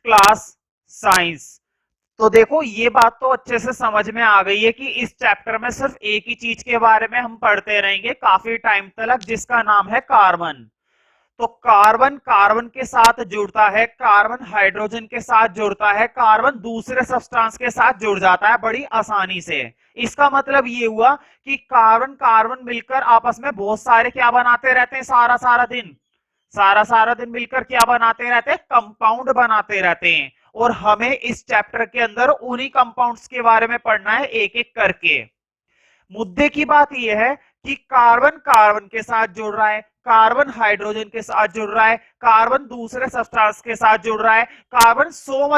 Class science. तो देखो ये बात तो अच्छे से समझ में आ गई है कि इस चैप्टर में सिर्फ एक ही चीज के बारे में हम पढ़ते रहेंगे काफी टाइम तक, जिसका नाम है कार्बन। तो कार्बन कार्बन के साथ जुड़ता है, कार्बन हाइड्रोजन के साथ जुड़ता है, कार्बन दूसरे सब्सटेंस के साथ जुड़ जाता है बड़ी आसानी से। इसका मतलब ये हुआ कि कार्बन कार्बन मिलकर आपस में बहुत सारे क्या बनाते रहते हैं, सारा सारा दिन, सारा सारा दिन मिलकर क्या बनाते रहते हैं, कंपाउंड बनाते रहते हैं। और हमें इस चैप्टर के अंदर उन्हीं कंपाउंड्स के बारे में पढ़ना है एक एक करके। मुद्दे की बात यह है कि कार्बन कार्बन के साथ जुड़ रहा है, कार्बन हाइड्रोजन के साथ जुड़ रहा है, कार्बन दूसरे सब्सटेंस के साथ जुड़ रहा है, carbon so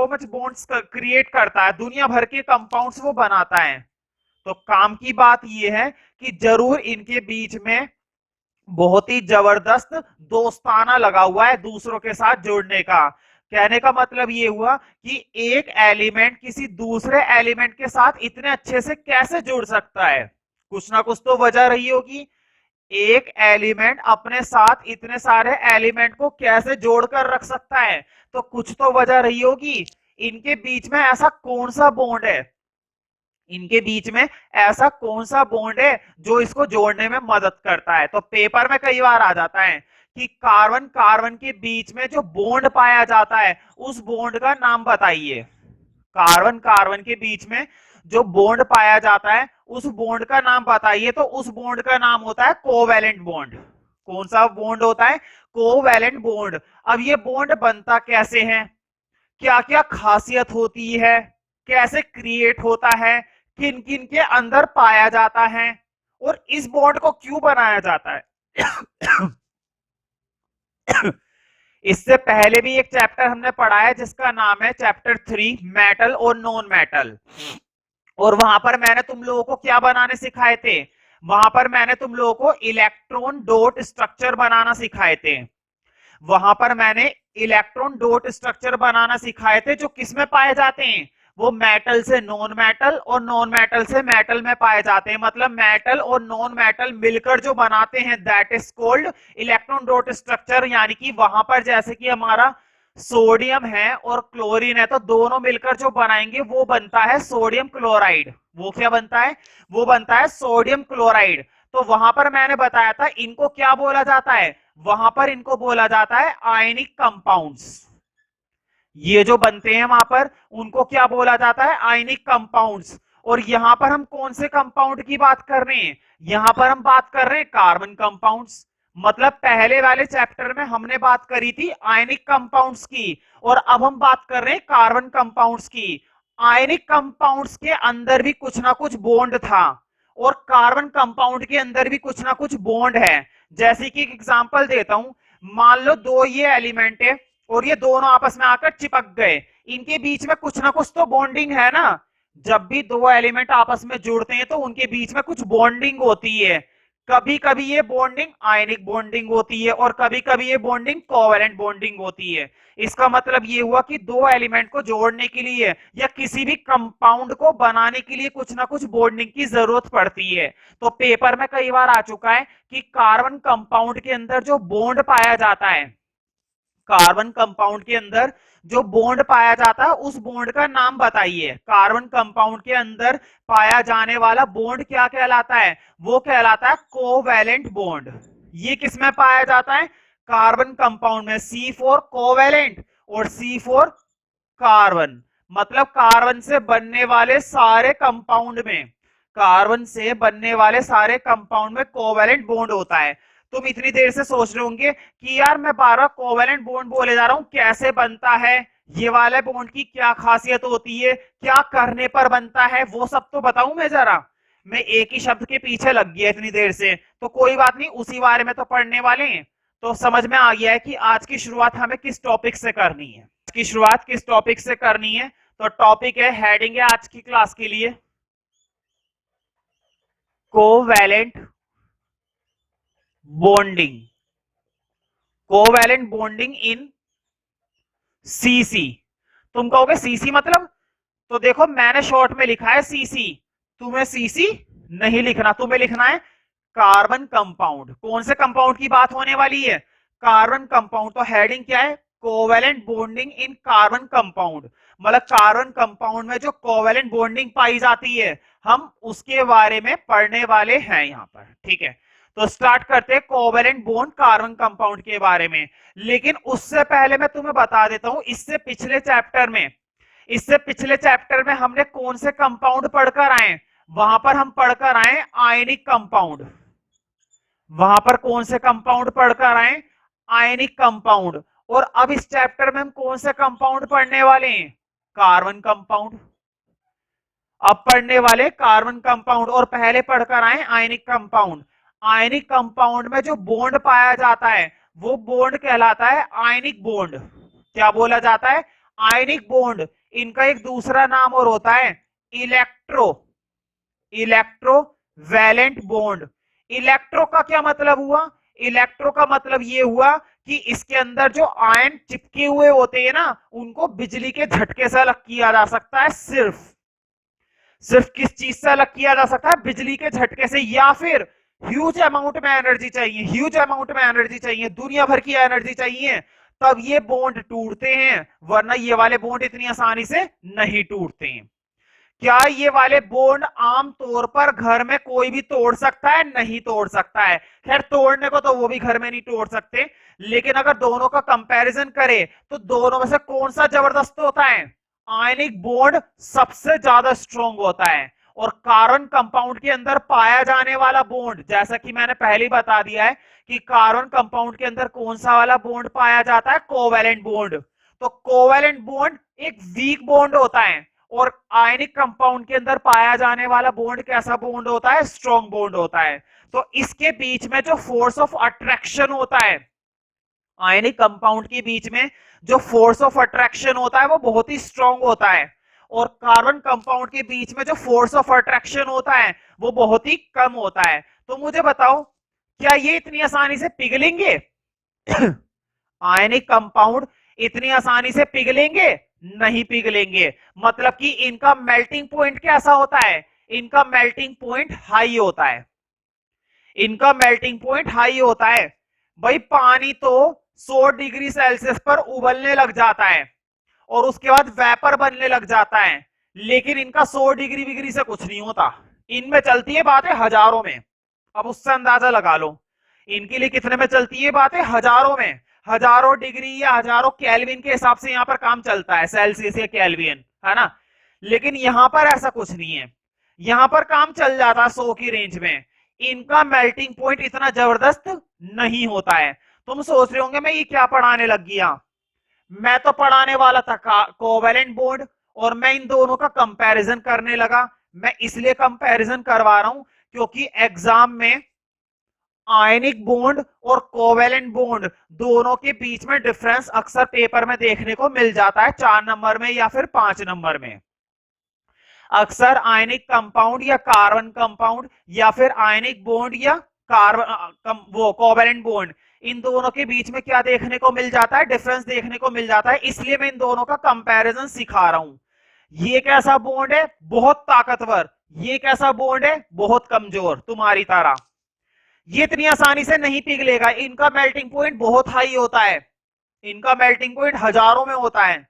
much bonds create करता है, दुनिया भर के कंपाउंड्स वो बनाता है। तो काम की बात यह है कि जरूर इनके बीच में बहुत ही जबरदस्त दोस्ताना लगा हुआ है दूसरों के साथ जुड़ने का। कहने का मतलब ये हुआ कि एक एलिमेंट किसी दूसरे एलिमेंट के साथ इतने अच्छे से कैसे जुड़ सकता है, कुछ ना कुछ तो वजह रही होगी। एक एलिमेंट अपने साथ इतने सारे एलिमेंट को कैसे जोड़कर रख सकता है, तो कुछ तो वजह रही होगी। इनके बीच में ऐसा कौन सा बॉन्ड है, इनके बीच में ऐसा कौन सा बॉन्ड है जो इसको जोड़ने में मदद करता है। तो पेपर में कई बार आ जाता है कि कार्बन कार्बन के बीच में जो बॉन्ड पाया जाता है उस बॉन्ड का नाम बताइए। कार्बन कार्बन के बीच में जो बॉन्ड पाया जाता है उस बॉन्ड का नाम बताइए। तो उस बॉन्ड का नाम होता है कोवैलेंट बॉन्ड। कौन सा बॉन्ड होता है, कोवैलेंट बॉन्ड। अब ये बॉन्ड बनता कैसे है, क्या क्या खासियत होती है, कैसे क्रिएट होता है, किन किन के अंदर पाया जाता है, और इस बॉन्ड को क्यों बनाया जाता है। इससे पहले भी एक चैप्टर हमने पढ़ा है जिसका नाम है चैप्टर 3 मेटल और नॉन मेटल। और वहां पर मैंने तुम लोगों को क्या बनाने सिखाए थे, वहां पर मैंने तुम लोगों को इलेक्ट्रॉन डॉट स्ट्रक्चर बनाना सिखाए थे। वहां पर मैंने इलेक्ट्रॉन डॉट स्ट्रक्चर बनाना सिखाए थे जो किसमें पाए जाते हैं, वो मेटल से नॉन मेटल और नॉन मेटल से मेटल में पाए जाते हैं। मतलब मेटल और नॉन मेटल मिलकर जो बनाते हैं that is called electron dot structure. यानी कि वहां पर जैसे कि हमारा सोडियम है और क्लोरीन है, तो दोनों मिलकर जो बनाएंगे वो बनता है सोडियम क्लोराइड। वो क्या बनता है, वो बनता है सोडियम क्लोराइड। तो वहां पर मैंने बताया था इनको क्या बोला जाता है, वहां पर इनको बोला जाता है आयनिक कंपाउंड्स। ये जो बनते हैं वहां पर उनको क्या बोला जाता है, आयनिक कंपाउंड्स। और यहां पर हम कौन से कंपाउंड की बात कर रहे हैं, यहां पर हम बात कर रहे हैं कार्बन कंपाउंड्स। मतलब पहले वाले चैप्टर में हमने बात करी थी आयनिक कंपाउंड्स की, और अब हम बात कर रहे हैं कार्बन कंपाउंड्स की। आयनिक कंपाउंड्स के अंदर भी कुछ ना कुछ बॉन्ड था, और कार्बन कंपाउंड के अंदर भी कुछ ना कुछ बॉन्ड है। जैसे कि एक एग्जांपल देता हूं, मान लो दो ये एलिमेंट है और ये दोनों आपस में आकर चिपक गए, इनके बीच में कुछ ना कुछ तो बॉन्डिंग है ना। जब भी दो एलिमेंट आपस में जुड़ते हैं तो उनके बीच में कुछ बॉन्डिंग होती है। कभी कभी ये बॉन्डिंग आयनिक बॉन्डिंग होती है और कभी कभी ये बॉन्डिंग कोवैलेंट बॉन्डिंग होती है। इसका मतलब ये हुआ कि दो एलिमेंट को जोड़ने के लिए या किसी भी कंपाउंड को बनाने के लिए कुछ ना कुछ बॉन्डिंग की जरूरत पड़ती है। तो पेपर में कई बार आ चुका है कि कार्बन कंपाउंड के अंदर जो बॉन्ड पाया जाता है, कार्बन कंपाउंड के अंदर जो बॉन्ड पाया जाता है उस बॉन्ड का नाम बताइए। कार्बन कंपाउंड के अंदर पाया जाने वाला बॉन्ड क्या कहलाता है, वो कहलाता है कोवैलेंट बॉन्ड। ये किसमें पाया जाता है, कार्बन कंपाउंड में, C4 कोवैलेंट और C4 कार्बन। मतलब कार्बन से बनने वाले सारे कंपाउंड में, कार्बन से बनने वाले सारे कंपाउंड में कोवैलेंट बॉन्ड होता है। तुम इतनी देर से सोच रहे होंगे कि यार मैं बार बार कोवैलेंट बॉन्ड बोले जा रहा हूं, कैसे बनता है, ये वाले बॉन्ड की क्या खासियत होती है, क्या करने पर बनता है, वो सब तो बताऊं मैं जरा। मैं एक ही शब्द के पीछे लग गया इतनी देर से, तो कोई बात नहीं, उसी बारे में तो पढ़ने वाले हैं। तो समझ में आ गया है कि आज की शुरुआत हमें किस टॉपिक से करनी है, आज की शुरुआत किस टॉपिक से करनी है। तो टॉपिक है, हेडिंग है आज की क्लास के लिए covalent bonding, covalent bonding in CC. तुम कहोगे सीसी मतलब, तो देखो मैंने शॉर्ट में लिखा है सीसी, तुम्हें सीसी नहीं लिखना, तुम्हें लिखना है कार्बन कंपाउंड। कौन से कंपाउंड की बात होने वाली है, कार्बन कंपाउंड। तो हेडिंग क्या है, covalent bonding in carbon compound, मतलब कार्बन कंपाउंड में जो कोवेलेंट बॉन्डिंग पाई जाती है हम उसके बारे में पढ़ने वाले हैं यहाँ पर, ठीक है। तो स्टार्ट करते हैं कोवेलेंट बॉन्ड कार्बन कंपाउंड के बारे में। लेकिन उससे पहले मैं तुम्हें बता देता हूं, इससे पिछले चैप्टर में हमने कौन से कंपाउंड पढ़कर आए, वहां पर हम पढ़कर आए आयनिक कंपाउंड। वहां पर कौन से कंपाउंड पढ़कर आए, आयनिक कंपाउंड। और अब इस चैप्टर में हम कौन से कंपाउंड पढ़ने वाले हैं, कार्बन कंपाउंड। अब पढ़ने वाले कार्बन कंपाउंड और पहले पढ़कर आए आयनिक कंपाउंड। आयनिक कंपाउंड में जो बॉन्ड पाया जाता है वो बॉन्ड कहलाता है आयनिक बॉन्ड। क्या बोला जाता है, आयनिक बॉन्ड। इनका एक दूसरा नाम और होता है इलेक्ट्रो वैलेंट बॉन्ड। इलेक्ट्रो का क्या मतलब हुआ, इलेक्ट्रो का मतलब ये हुआ कि इसके अंदर जो आयन चिपके हुए होते हैं ना उनको बिजली के झटके से अलग किया जा सकता है। सिर्फ किस चीज से अलग किया जा सकता है, बिजली के झटके से, या फिर ह्यूज अमाउंट में एनर्जी चाहिए, दुनिया भर की एनर्जी चाहिए, तब ये बॉन्ड टूटते हैं, वरना ये वाले बॉन्ड इतनी आसानी से नहीं टूटते हैं। क्या ये वाले बॉन्ड आमतौर पर घर में कोई भी तोड़ सकता है, नहीं तोड़ सकता है। खैर तोड़ने को तो वो भी घर में नहीं तोड़ सकते, लेकिन अगर दोनों का कंपैरिजन करें तो दोनों में से कौन सा जबरदस्त होता है, आयनिक बॉन्ड सबसे ज्यादा स्ट्रॉन्ग होता है। और कार्बन कंपाउंड के अंदर पाया जाने वाला बॉन्ड, जैसा कि मैंने पहले ही बता दिया है कि कार्बन कंपाउंड के अंदर कौन सा वाला बॉन्ड पाया जाता है, कोवेलेंट बॉन्ड। तो कोवेलेंट बॉन्ड एक वीक बॉन्ड होता है और आयनिक कंपाउंड के अंदर पाया जाने वाला बॉन्ड कैसा बॉन्ड होता है, स्ट्रॉन्ग बॉन्ड होता है। तो इसके बीच में जो फोर्स ऑफ अट्रैक्शन होता है, आयनिक कंपाउंड के बीच में जो फोर्स ऑफ अट्रैक्शन होता है वो बहुत ही स्ट्रॉन्ग होता है, और कार्बन कंपाउंड के बीच में जो फोर्स ऑफ अट्रैक्शन होता है वो बहुत ही कम होता है। तो मुझे बताओ क्या ये इतनी आसानी से पिघलेंगे आयनिक कंपाउंड इतनी आसानी से पिघलेंगे, नहीं पिघलेंगे। मतलब कि इनका मेल्टिंग पॉइंट कैसा होता है, इनका मेल्टिंग पॉइंट हाई होता है, इनका मेल्टिंग पॉइंट हाई होता है। भाई पानी तो 100 डिग्री सेल्सियस पर उबलने लग जाता है और उसके बाद वेपर बनने लग जाता है, लेकिन इनका 100 डिग्री से कुछ नहीं होता, इनमें चलती है बातें हजारों में। अब उससे अंदाजा लगा लो इनके लिए कितने में चलती है बातें, हजारों में, हजारों डिग्री या हजारों केल्विन के हिसाब से यहाँ पर काम चलता है, सेल्सियस या केल्विन, है ना। लेकिन यहाँ पर ऐसा कुछ नहीं है, यहाँ पर काम चल जाता है 100 की रेंज में। इनका मेल्टिंग पॉइंट इतना जबरदस्त नहीं होता है। तुम सोच रहे होंगे मैं ये क्या पढ़ाने लग गया, मैं तो पढ़ाने वाला था कोवेलेंट बॉन्ड और मैं इन दोनों का कंपैरिजन करने लगा। मैं इसलिए कंपैरिजन करवा रहा हूं क्योंकि एग्जाम में आयनिक बॉन्ड और कोवेलेंट बॉन्ड दोनों के बीच में डिफरेंस अक्सर पेपर में देखने को मिल जाता है, 4 नंबर में या फिर 5 नंबर में। अक्सर आयनिक कंपाउंड या कार्बन कंपाउंड या फिर आयनिक बॉन्ड या कार्बन वो कोवेलेंट बॉन्ड, इन दोनों के बीच में क्या देखने को मिल जाता है, डिफरेंस देखने को मिल जाता है। इसलिए मैं इन दोनों का कंपैरिजन सिखा रहा हूं। ये कैसा बॉन्ड है, बहुत ताकतवर, ये कैसा बॉन्ड है, बहुत कमजोर, तुम्हारी तरह। ये इतनी आसानी से नहीं पिघलेगा, इनका मेल्टिंग पॉइंट बहुत हाई होता है, इनका मेल्टिंग पॉइंट हजारों में होता है,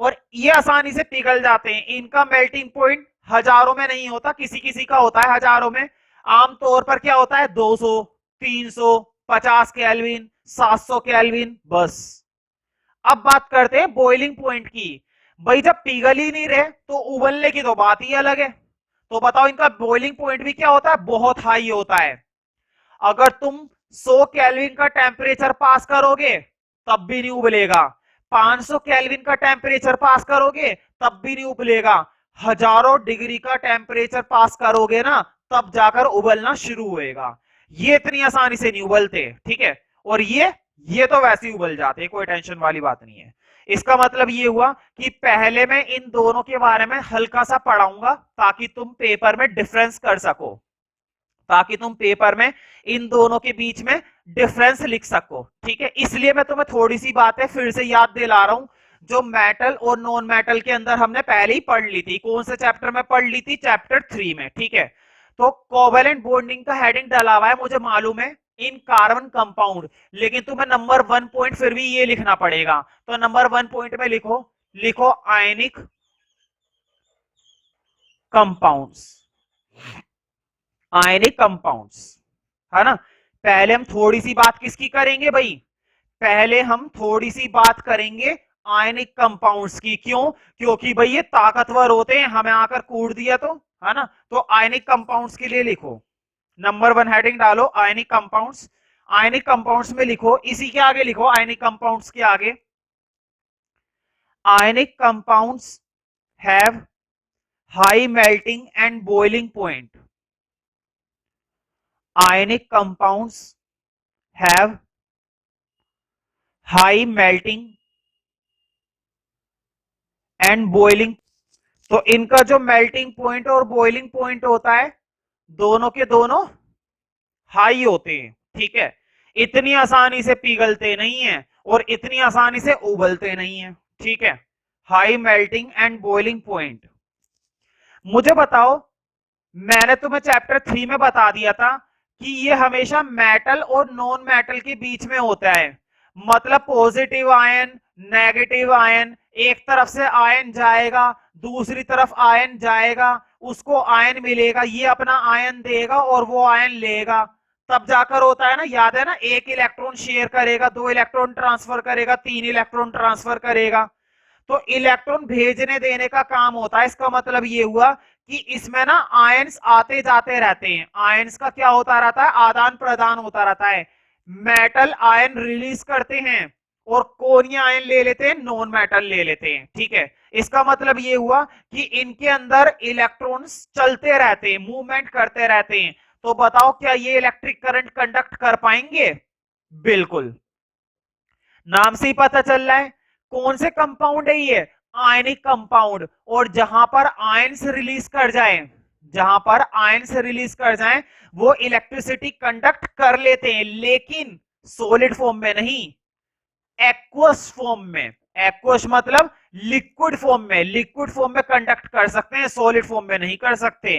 और ये आसानी से पिघल जाते हैं। इनका मेल्टिंग पॉइंट हजारों में नहीं होता, किसी किसी का होता है हजारों में। आमतौर पर क्या होता है, 200, 300, 50 केल्विन, 700 केल्विन, बस। अब बात करते हैं बॉइलिंग पॉइंट की। भाई जब पिघल ही नहीं रहे तो उबलने की तो बात ही अलग है। तो बताओ इनका बॉइलिंग पॉइंट भी क्या होता है, बहुत हाई होता है। अगर तुम 100 केल्विन का टेम्परेचर पास करोगे तब भी नहीं उबलेगा, 500 केल्विन का टेम्परेचर पास करोगे तब भी नहीं उबलेगा, हजारों डिग्री का टेम्परेचर पास करोगे ना तब जाकर उबलना शुरू होएगा। ये इतनी आसानी से नहीं उबलते, ठीक है। और ये तो वैसे ही उबल जाते, कोई टेंशन वाली बात नहीं है। इसका मतलब ये हुआ कि पहले मैं इन दोनों के बारे में हल्का सा पढ़ाऊंगा ताकि तुम पेपर में डिफरेंस कर सको, ताकि तुम पेपर में इन दोनों के बीच में डिफरेंस लिख सको, ठीक है। इसलिए मैं तुम्हें थोड़ी सी बातें फिर से याद दिला रहा हूं जो मेटल और नॉन मेटल के अंदर हमने पहले ही पढ़ ली थी। कौन से चैप्टर में पढ़ ली थी, चैप्टर 3 में, ठीक है। तो कोवेलेंट बॉन्डिंग का हेडिंग डाला हुआ है, मुझे मालूम है इन कार्बन कंपाउंड। लेकिन तुम्हें नंबर 1 पॉइंट फिर भी ये लिखना पड़ेगा, तो नंबर 1 पॉइंट में लिखो, लिखो आयनिक कंपाउंड्स, आयनिक कंपाउंड्स, है ना। पहले हम थोड़ी सी बात किसकी करेंगे भाई, पहले हम थोड़ी सी बात करेंगे आयनिक कंपाउंड्स की। क्यों, क्योंकि भाई ये ताकतवर होते हैं, हमें आकर कूट दिया तो, है ना। तो आयनिक कंपाउंड्स के लिए लिखो, नंबर 1 हेडिंग डालो आयनिक कंपाउंड्स। आयनिक कंपाउंड्स में लिखो, इसी के आगे लिखो, आयनिक कंपाउंड्स के आगे, ionic compounds have high melting and boiling point, ionic compounds have high melting and boiling। तो इनका जो मेल्टिंग पॉइंट और बॉइलिंग पॉइंट होता है, दोनों के दोनों हाई होते हैं, ठीक है। इतनी आसानी से पिघलते नहीं है और इतनी आसानी से उबलते नहीं है, ठीक है। High melting and boiling point. मुझे बताओ, मैंने तुम्हें चैप्टर 3 में बता दिया था कि ये हमेशा मेटल और नॉन मेटल के बीच में होता है। मतलब पॉजिटिव आयन, नेगेटिव आयन, एक तरफ से आयन जाएगा, दूसरी तरफ आयन जाएगा, उसको आयन मिलेगा, ये अपना आयन देगा और वो आयन लेगा, तब जाकर होता है ना। याद है ना, एक इलेक्ट्रॉन शेयर करेगा, 2 इलेक्ट्रॉन ट्रांसफर करेगा, 3 इलेक्ट्रॉन ट्रांसफर करेगा। तो इलेक्ट्रॉन भेजने देने का काम होता है। इसका मतलब ये हुआ कि इसमें ना आयंस आते जाते रहते हैं, आयंस का क्या होता रहता है, आदान प्रदान होता रहता है। मेटल आयन रिलीज करते हैं और कोरिय आयन ले लेते हैं, नॉन मेटल ले लेते हैं, ठीक है। इसका मतलब ये हुआ कि इनके अंदर इलेक्ट्रॉन्स चलते रहते हैं, मूवमेंट करते रहते हैं। तो बताओ क्या ये इलेक्ट्रिक करंट कंडक्ट कर पाएंगे? बिल्कुल, नाम से ही पता चल रहा है। कौन से कंपाउंड है ये? Ionic compound. और जहां पर आयंस रिलीज कर जाए, जहां पर आयंस रिलीज कर जाए, वो इलेक्ट्रिसिटी कंडक्ट कर लेते हैं, लेकिन सॉलिड फॉर्म में नहीं, एक्वस फॉर्म में। एक्वस मतलब लिक्विड फॉर्म में, लिक्विड फॉर्म में कंडक्ट कर सकते हैं, सॉलिड फॉर्म में नहीं कर सकते।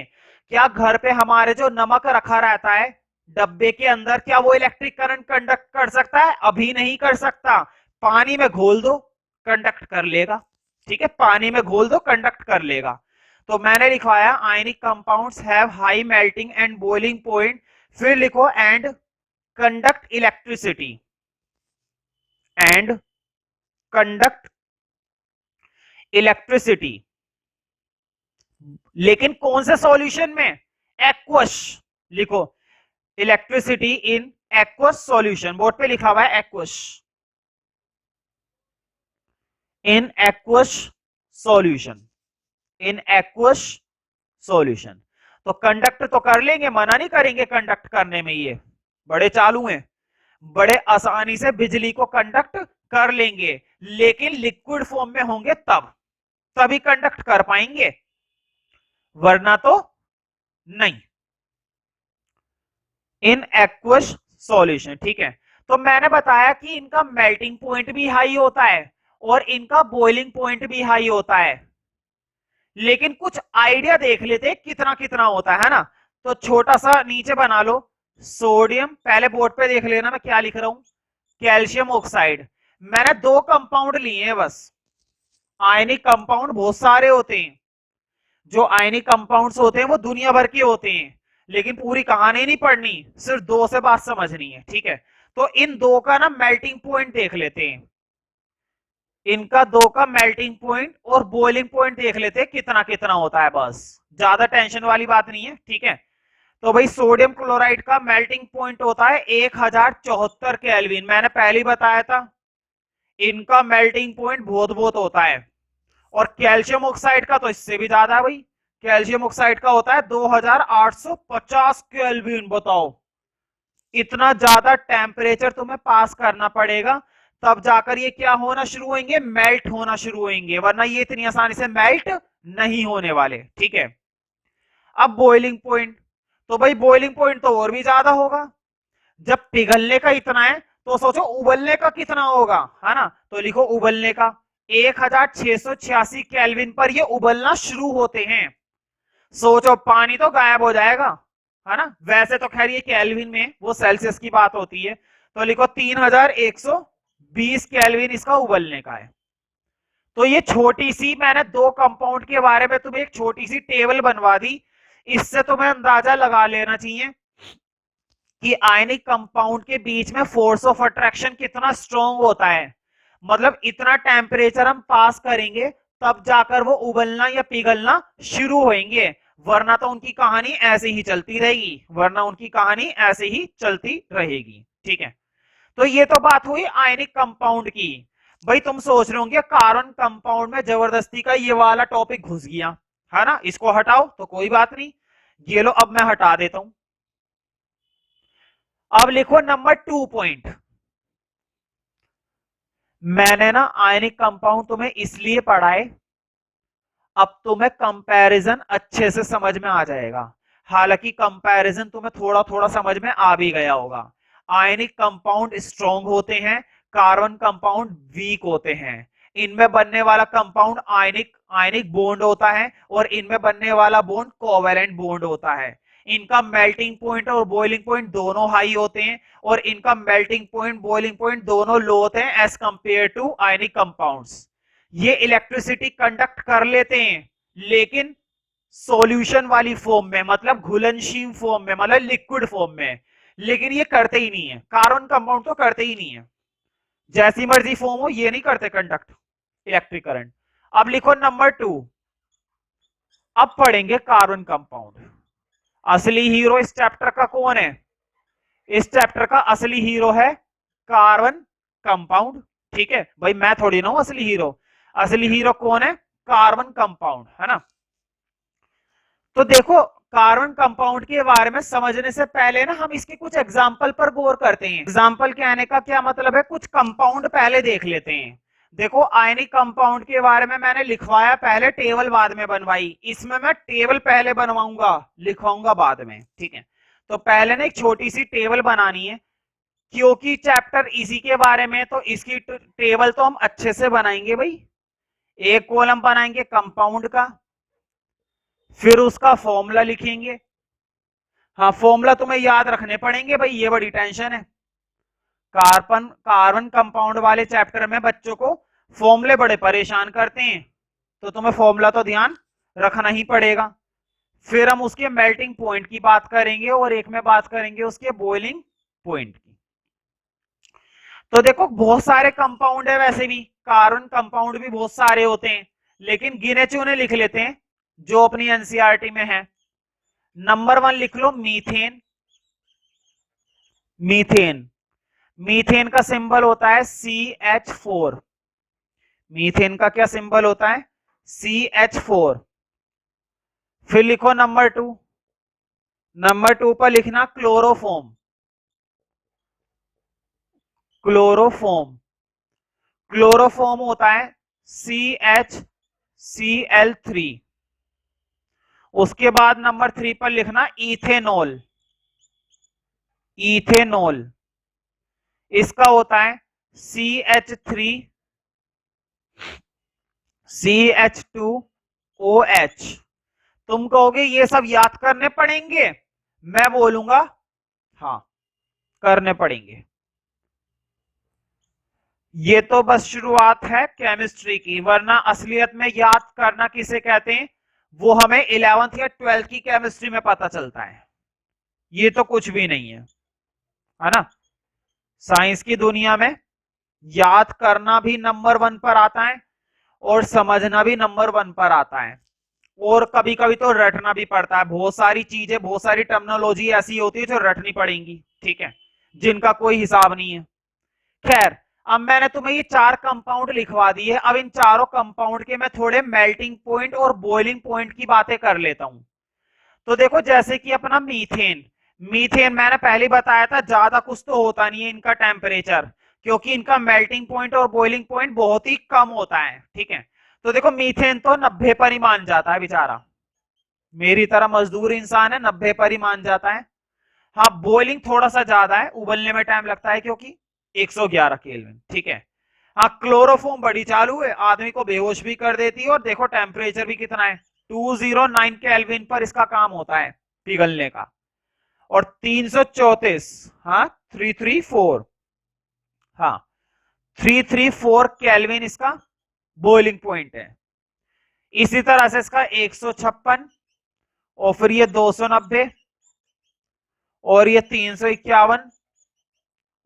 क्या घर पे हमारे जो नमक रखा रहता है डब्बे के अंदर, क्या वो इलेक्ट्रिक करंट कंडक्ट कर सकता है? अभी नहीं कर सकता। पानी में घोल दो, कंडक्ट कर लेगा, ठीक है। पानी में घोल दो, कंडक्ट कर लेगा। तो मैंने लिखवाया ionic compounds have high melting and boiling point. फिर लिखो and conduct electricity, and conduct electricity. लेकिन कौन से सॉल्यूशन में? एक्वस। लिखो electricity in aqueous solution, board पे लिखा हुआ है aqueous, in aqueous solution, in aqueous solution. तो कंडक्ट तो कर लेंगे, मना नहीं करेंगे कंडक्ट करने में, ये बड़े चालू हैं, बड़े आसानी से बिजली को कंडक्ट कर लेंगे। लेकिन लिक्विड फॉर्म में होंगे तब, तभी कंडक्ट कर पाएंगे, वरना तो नहीं। इन एक्वस सॉल्यूशन, ठीक है। तो मैंने बताया कि इनका मेल्टिंग पॉइंट भी हाई होता है और इनका बॉइलिंग पॉइंट भी हाई होता है। लेकिन कुछ आइडिया देख लेते कितना कितना होता है ना। तो छोटा सा नीचे बना लो, सोडियम, पहले बोर्ड पे देख लेना मैं क्या लिख रहा हूं, कैल्शियम ऑक्साइड। मैंने 2 कंपाउंड लिए हैं बस। आयनिक कंपाउंड बहुत सारे होते हैं, जो आयनिक कंपाउंड्स होते हैं वो दुनिया भर के होते हैं, लेकिन पूरी कहानी नहीं पढ़नी, सिर्फ 2 से बात समझनी है, ठीक है। तो इन 2 का ना मेल्टिंग पॉइंट देख लेते हैं, इनका 2 का मेल्टिंग पॉइंट और बॉइलिंग पॉइंट देख लेते हैं कितना कितना होता है, बस ज्यादा टेंशन वाली बात नहीं है, ठीक है। तो भाई सोडियम क्लोराइड का मेल्टिंग पॉइंट होता है 1074 केल्विन, मैंने पहले ही बताया था। इनका मेल्टिंग पॉइंट बहुत बहुत होता है। और कैल्शियम ऑक्साइड का तो इससे भी ज्यादा है भाई, कैल्शियम ऑक्साइड का होता है 2850 केल्विन। बताओ, इतना ज्यादा टेम्परेचर तुम्हें पास करना पड़ेगा, तब जाकर ये क्या होना शुरू होंगे, मेल्ट होना शुरू होंगे, वरना ये इतनी आसानी से मेल्ट नहीं होने वाले, ठीक है। अब बॉइलिंग पॉइंट, तो भाई बॉइलिंग पॉइंट तो और भी ज्यादा होगा। जब पिघलने का इतना है तो सोचो उबलने का कितना होगा, है ना। तो लिखो उबलने का 1686 केल्विन पर ये उबलना शुरू होते हैं। सोचो पानी तो गायब हो जाएगा, है ना। वैसे तो खैर ये केल्विन में, वो सेल्सियस की बात होती है। तो लिखो 3120 केल्विन इसका उबलने का है। तो ये छोटी सी, मैंने दो कंपाउंड के बारे में तुम्हें एक छोटी सी टेबल बनवा दी। इससे तुम्हें अंदाजा लगा लेना चाहिए कि आयनिक कंपाउंड के बीच में फोर्स ऑफ अट्रैक्शन कितना स्ट्रॉन्ग होता है। मतलब इतना टेम्परेचर हम पास करेंगे तब जाकर वो उबलना या पिघलना शुरू होंगे, वरना तो उनकी कहानी ऐसे ही चलती रहेगी, वरना उनकी कहानी ऐसे ही चलती रहेगी। ठीक है, तो ये तो बात हुई आयनिक कंपाउंड की। भाई तुम सोच रहे होंगे कार्बन कंपाउंड में जबरदस्ती का ये वाला टॉपिक घुस गया है ना, इसको हटाओ तो कोई बात नहीं, ये लो अब मैं हटा देता हूं। अब लिखो नंबर 2 पॉइंट। मैंने ना आयनिक कंपाउंड तुम्हें इसलिए पढ़ाए, अब तुम्हें कंपैरिजन अच्छे से समझ में आ जाएगा। हालांकि कंपैरिजन तुम्हें थोड़ा थोड़ा समझ में आ भी गया होगा। आयनिक कंपाउंड स्ट्रॉन्ग होते हैं, कार्बन कंपाउंड वीक होते हैं। इनमें बनने वाला कंपाउंड आयनिक आयनिक बॉन्ड होता है और इनमें बनने वाला बॉन्ड कोवेलेंट बॉन्ड होता है। इनका मेल्टिंग पॉइंट और बॉइलिंग पॉइंट दोनों हाई होते हैं और इनका मेल्टिंग पॉइंट बॉइलिंग पॉइंट दोनों लो होते हैं as compare to ionic compounds. ये इलेक्ट्रिसिटी कंडक्ट कर लेते हैं लेकिन सॉल्यूशन वाली फॉर्म में, मतलब घुलनशील फॉर्म में, मतलब लिक्विड फॉर्म में। लेकिन ये करते ही नहीं है, कार्बन कंपाउंड तो करते ही नहीं है, जैसी मर्जी फॉर्म हो ये नहीं करते कंडक्ट इलेक्ट्रिक करंट। अब लिखो नंबर 2। अब पढ़ेंगे कार्बन कंपाउंड। असली हीरो इस चैप्टर का कौन है? इस चैप्टर का असली हीरो है कार्बन कंपाउंड। ठीक है भाई, मैं थोड़ी ना हूं असली हीरो। असली हीरो कौन है? कार्बन कंपाउंड, है ना। तो देखो, कार्बन कंपाउंड के बारे में समझने से पहले ना हम इसके कुछ एग्जाम्पल पर गौर करते हैं। एग्जाम्पल कहने का क्या मतलब है, कुछ कंपाउंड पहले देख लेते हैं। देखो आयनिक कंपाउंड के बारे में मैंने लिखवाया पहले, टेबल बाद में बनवाई। इसमें मैं टेबल पहले बनवाऊंगा, लिखवाऊंगा बाद में। ठीक है, तो पहले ना एक छोटी सी टेबल बनानी है, क्योंकि चैप्टर इसी के बारे में, तो इसकी टेबल तो हम अच्छे से बनाएंगे भाई। एक कॉलम बनाएंगे कंपाउंड का, फिर उसका फॉर्मूला लिखेंगे। हाँ, फॉर्मूला तुम्हें याद रखने पड़ेंगे भाई, ये बड़ी टेंशन है। कार्बन कार्बन कंपाउंड वाले चैप्टर में बच्चों को फॉर्मूले बड़े परेशान करते हैं, तो तुम्हें फॉर्मूला तो ध्यान रखना ही पड़ेगा। फिर हम उसके मेल्टिंग पॉइंट की बात करेंगे और एक में बात करेंगे उसके बॉइलिंग पॉइंट की। तो देखो बहुत सारे कंपाउंड है, वैसे भी कार्बन कंपाउंड भी बहुत सारे होते हैं, लेकिन गिने चुने लिख लेते हैं जो अपनी एनसीईआरटी में है। नंबर 1 लिख लो मीथेन। मीथेन, मीथेन का सिंबल होता है CH4। मीथेन का क्या सिंबल होता है? CH4। फिर लिखो नंबर 2। नंबर 2 पर लिखना क्लोरोफॉर्म। क्लोरोफॉर्म, क्लोरोफॉर्म होता है CHCl3। उसके बाद नंबर 3 पर लिखना इथेनॉल। इथेनॉल, इसका होता है CH3 CH2OH। तुम कहोगे ये सब याद करने पड़ेंगे, मैं बोलूंगा हाँ करने पड़ेंगे। ये तो बस शुरुआत है केमिस्ट्री की, वरना असलियत में याद करना किसे कहते हैं वो हमें 11th या 12th की केमिस्ट्री में पता चलता है। ये तो कुछ भी नहीं है ना। साइंस की दुनिया में याद करना भी नंबर 1 पर आता है और समझना भी नंबर 1 पर आता है, और कभी कभी तो रटना भी पड़ता है। बहुत सारी चीजें, बहुत सारी टर्मिनोलॉजी ऐसी होती है जो रटनी पड़ेंगी, ठीक है, जिनका कोई हिसाब नहीं है। खैर, अब मैंने तुम्हें ये 4 कंपाउंड लिखवा दिए। अब इन चारों कंपाउंड के मैं थोड़े मेल्टिंग पॉइंट और बॉइलिंग पॉइंट की बातें कर लेता हूं। तो देखो जैसे कि अपना मीथेन, मीथेन मैंने पहले बताया था ज्यादा कुछ तो होता नहीं है इनका टेम्परेचर, क्योंकि इनका मेल्टिंग पॉइंट और बॉइलिंग पॉइंट बहुत ही कम होता है। ठीक है, तो देखो मीथेन तो 90 पर ही मान जाता है बेचारा, मेरी तरह मजदूर इंसान है, 90 पर ही मान जाता है। हाँ, बॉइलिंग थोड़ा सा ज्यादा है, उबलने में टाइम लगता है क्योंकि 111 केल्विन। ठीक है, हाँ क्लोरोफॉर्म बड़ी चालू है, आदमी को बेहोश भी कर देती है, और देखो टेम्परेचर भी कितना है, 209 केल्विन पर इसका काम होता है पिघलने का। और 334, हाँ 334, हाँ 334 केल्विन इसका बॉइलिंग पॉइंट है। इसी तरह से इसका 156 और फिर ये 290 और ये 351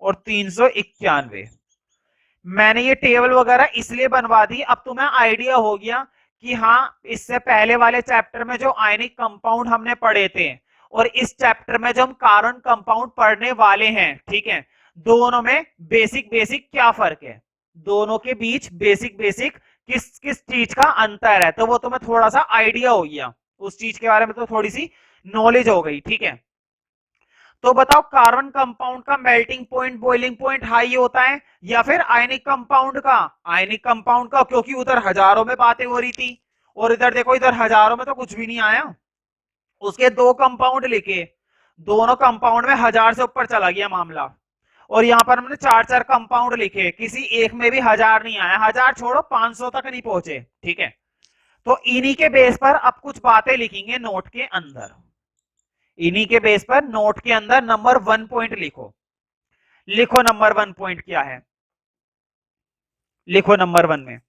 और 391। मैंने ये टेबल वगैरह इसलिए बनवा दी, अब तुम्हें आइडिया हो गया कि हाँ इससे पहले वाले चैप्टर में जो आयनिक कंपाउंड हमने पढ़े थे और इस चैप्टर में जो हम कार्बन कंपाउंड पढ़ने वाले हैं, ठीक है, दोनों में बेसिक बेसिक क्या फर्क है, दोनों के बीच बेसिक बेसिक किस किस चीज का अंतर है, तो वो तुम्हें थोड़ा सा आइडिया हो गया, उस चीज के बारे में तो थोड़ी सी नॉलेज हो गई, ठीक है। तो बताओ कार्बन कंपाउंड का melting point boiling point high होता है या फिर आयनिक कंपाउंड का, आयनिक कंपाउंड का, क्योंकि उधर हजारों में बातें हो रही थी और इधर देखो इधर हजारों में तो कुछ भी नहीं आया। उसके दो कंपाउंड लिखे, दोनों कंपाउंड में 1000 से ऊपर चला गया मामला, और यहां पर हमने चार चार कंपाउंड लिखे, किसी एक में भी 1000 नहीं आया, 1000 छोड़ो 500 तक नहीं पहुंचे, ठीक है। तो इन्हीं के बेस पर अब कुछ बातें लिखेंगे नोट के अंदर, इन्हीं के बेस पर नोट के अंदर नंबर 1 पॉइंट लिखो। लिखो नंबर 1 पॉइंट क्या है, लिखो नंबर 1 में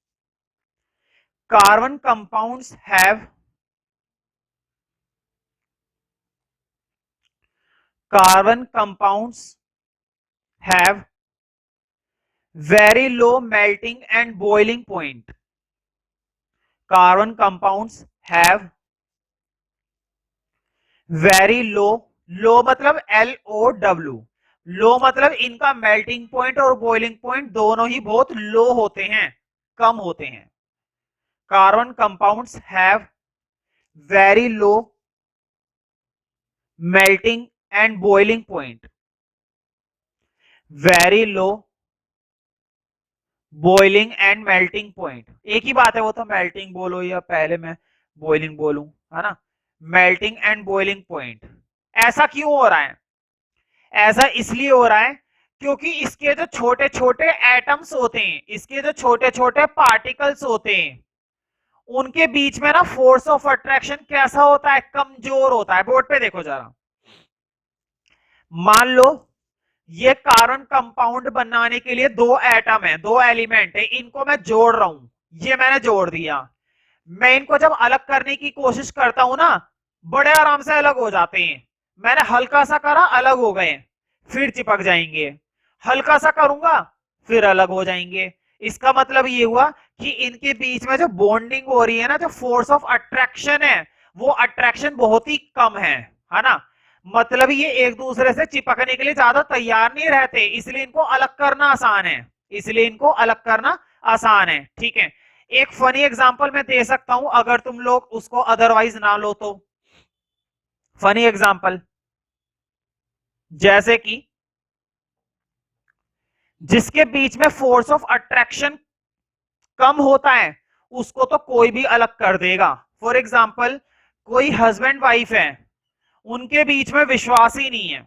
carbon compounds have, carbon compounds have very low melting and boiling point, carbon compounds have very low, low मतलब LOW, लो मतलब इनका मेल्टिंग पॉइंट और बॉइलिंग पॉइंट दोनों ही बहुत लो होते हैं, कम होते हैं। Carbon compounds have very low melting and boiling point, very low boiling and melting point, एक ही बात है, वो तो मेल्टिंग बोलो या पहले मैं बॉइलिंग बोलूं, है ना, मेल्टिंग एंड बॉइलिंग पॉइंट। ऐसा क्यों हो रहा है, ऐसा इसलिए हो रहा है क्योंकि इसके जो छोटे छोटे एटम्स होते हैं, इसके जो छोटे छोटे पार्टिकल्स होते हैं, उनके बीच में ना फोर्स ऑफ अट्रैक्शन कैसा होता है, कमजोर होता है। बोर्ड पे देखो जरा, मान लो ये कार्बन कंपाउंड बनाने के लिए दो एटम है, दो एलिमेंट है, इनको मैं जोड़ रहा हूं, ये मैंने जोड़ दिया, मैं इनको जब अलग करने की कोशिश करता हूं ना, बड़े आराम से अलग हो जाते हैं। मैंने हल्का सा करा अलग हो गए, फिर चिपक जाएंगे, हल्का सा करूंगा फिर अलग हो जाएंगे। इसका मतलब ये हुआ कि इनके बीच में जो बॉन्डिंग हो रही है ना, जो फोर्स ऑफ अट्रैक्शन है, वो अट्रैक्शन बहुत ही कम है ना, मतलब ये एक दूसरे से चिपकने के लिए ज्यादा तैयार नहीं रहते, इसलिए इनको अलग करना आसान है, इसलिए इनको अलग करना आसान है, ठीक है। एक फनी एग्जांपल मैं दे सकता हूं अगर तुम लोग उसको अदरवाइज ना लो तो, फनी एग्जांपल जैसे कि जिसके बीच में फोर्स ऑफ अट्रैक्शन कम होता है उसको तो कोई भी अलग कर देगा। फॉर एग्जाम्पल कोई हस्बैंड वाइफ है, उनके बीच में विश्वास ही नहीं है,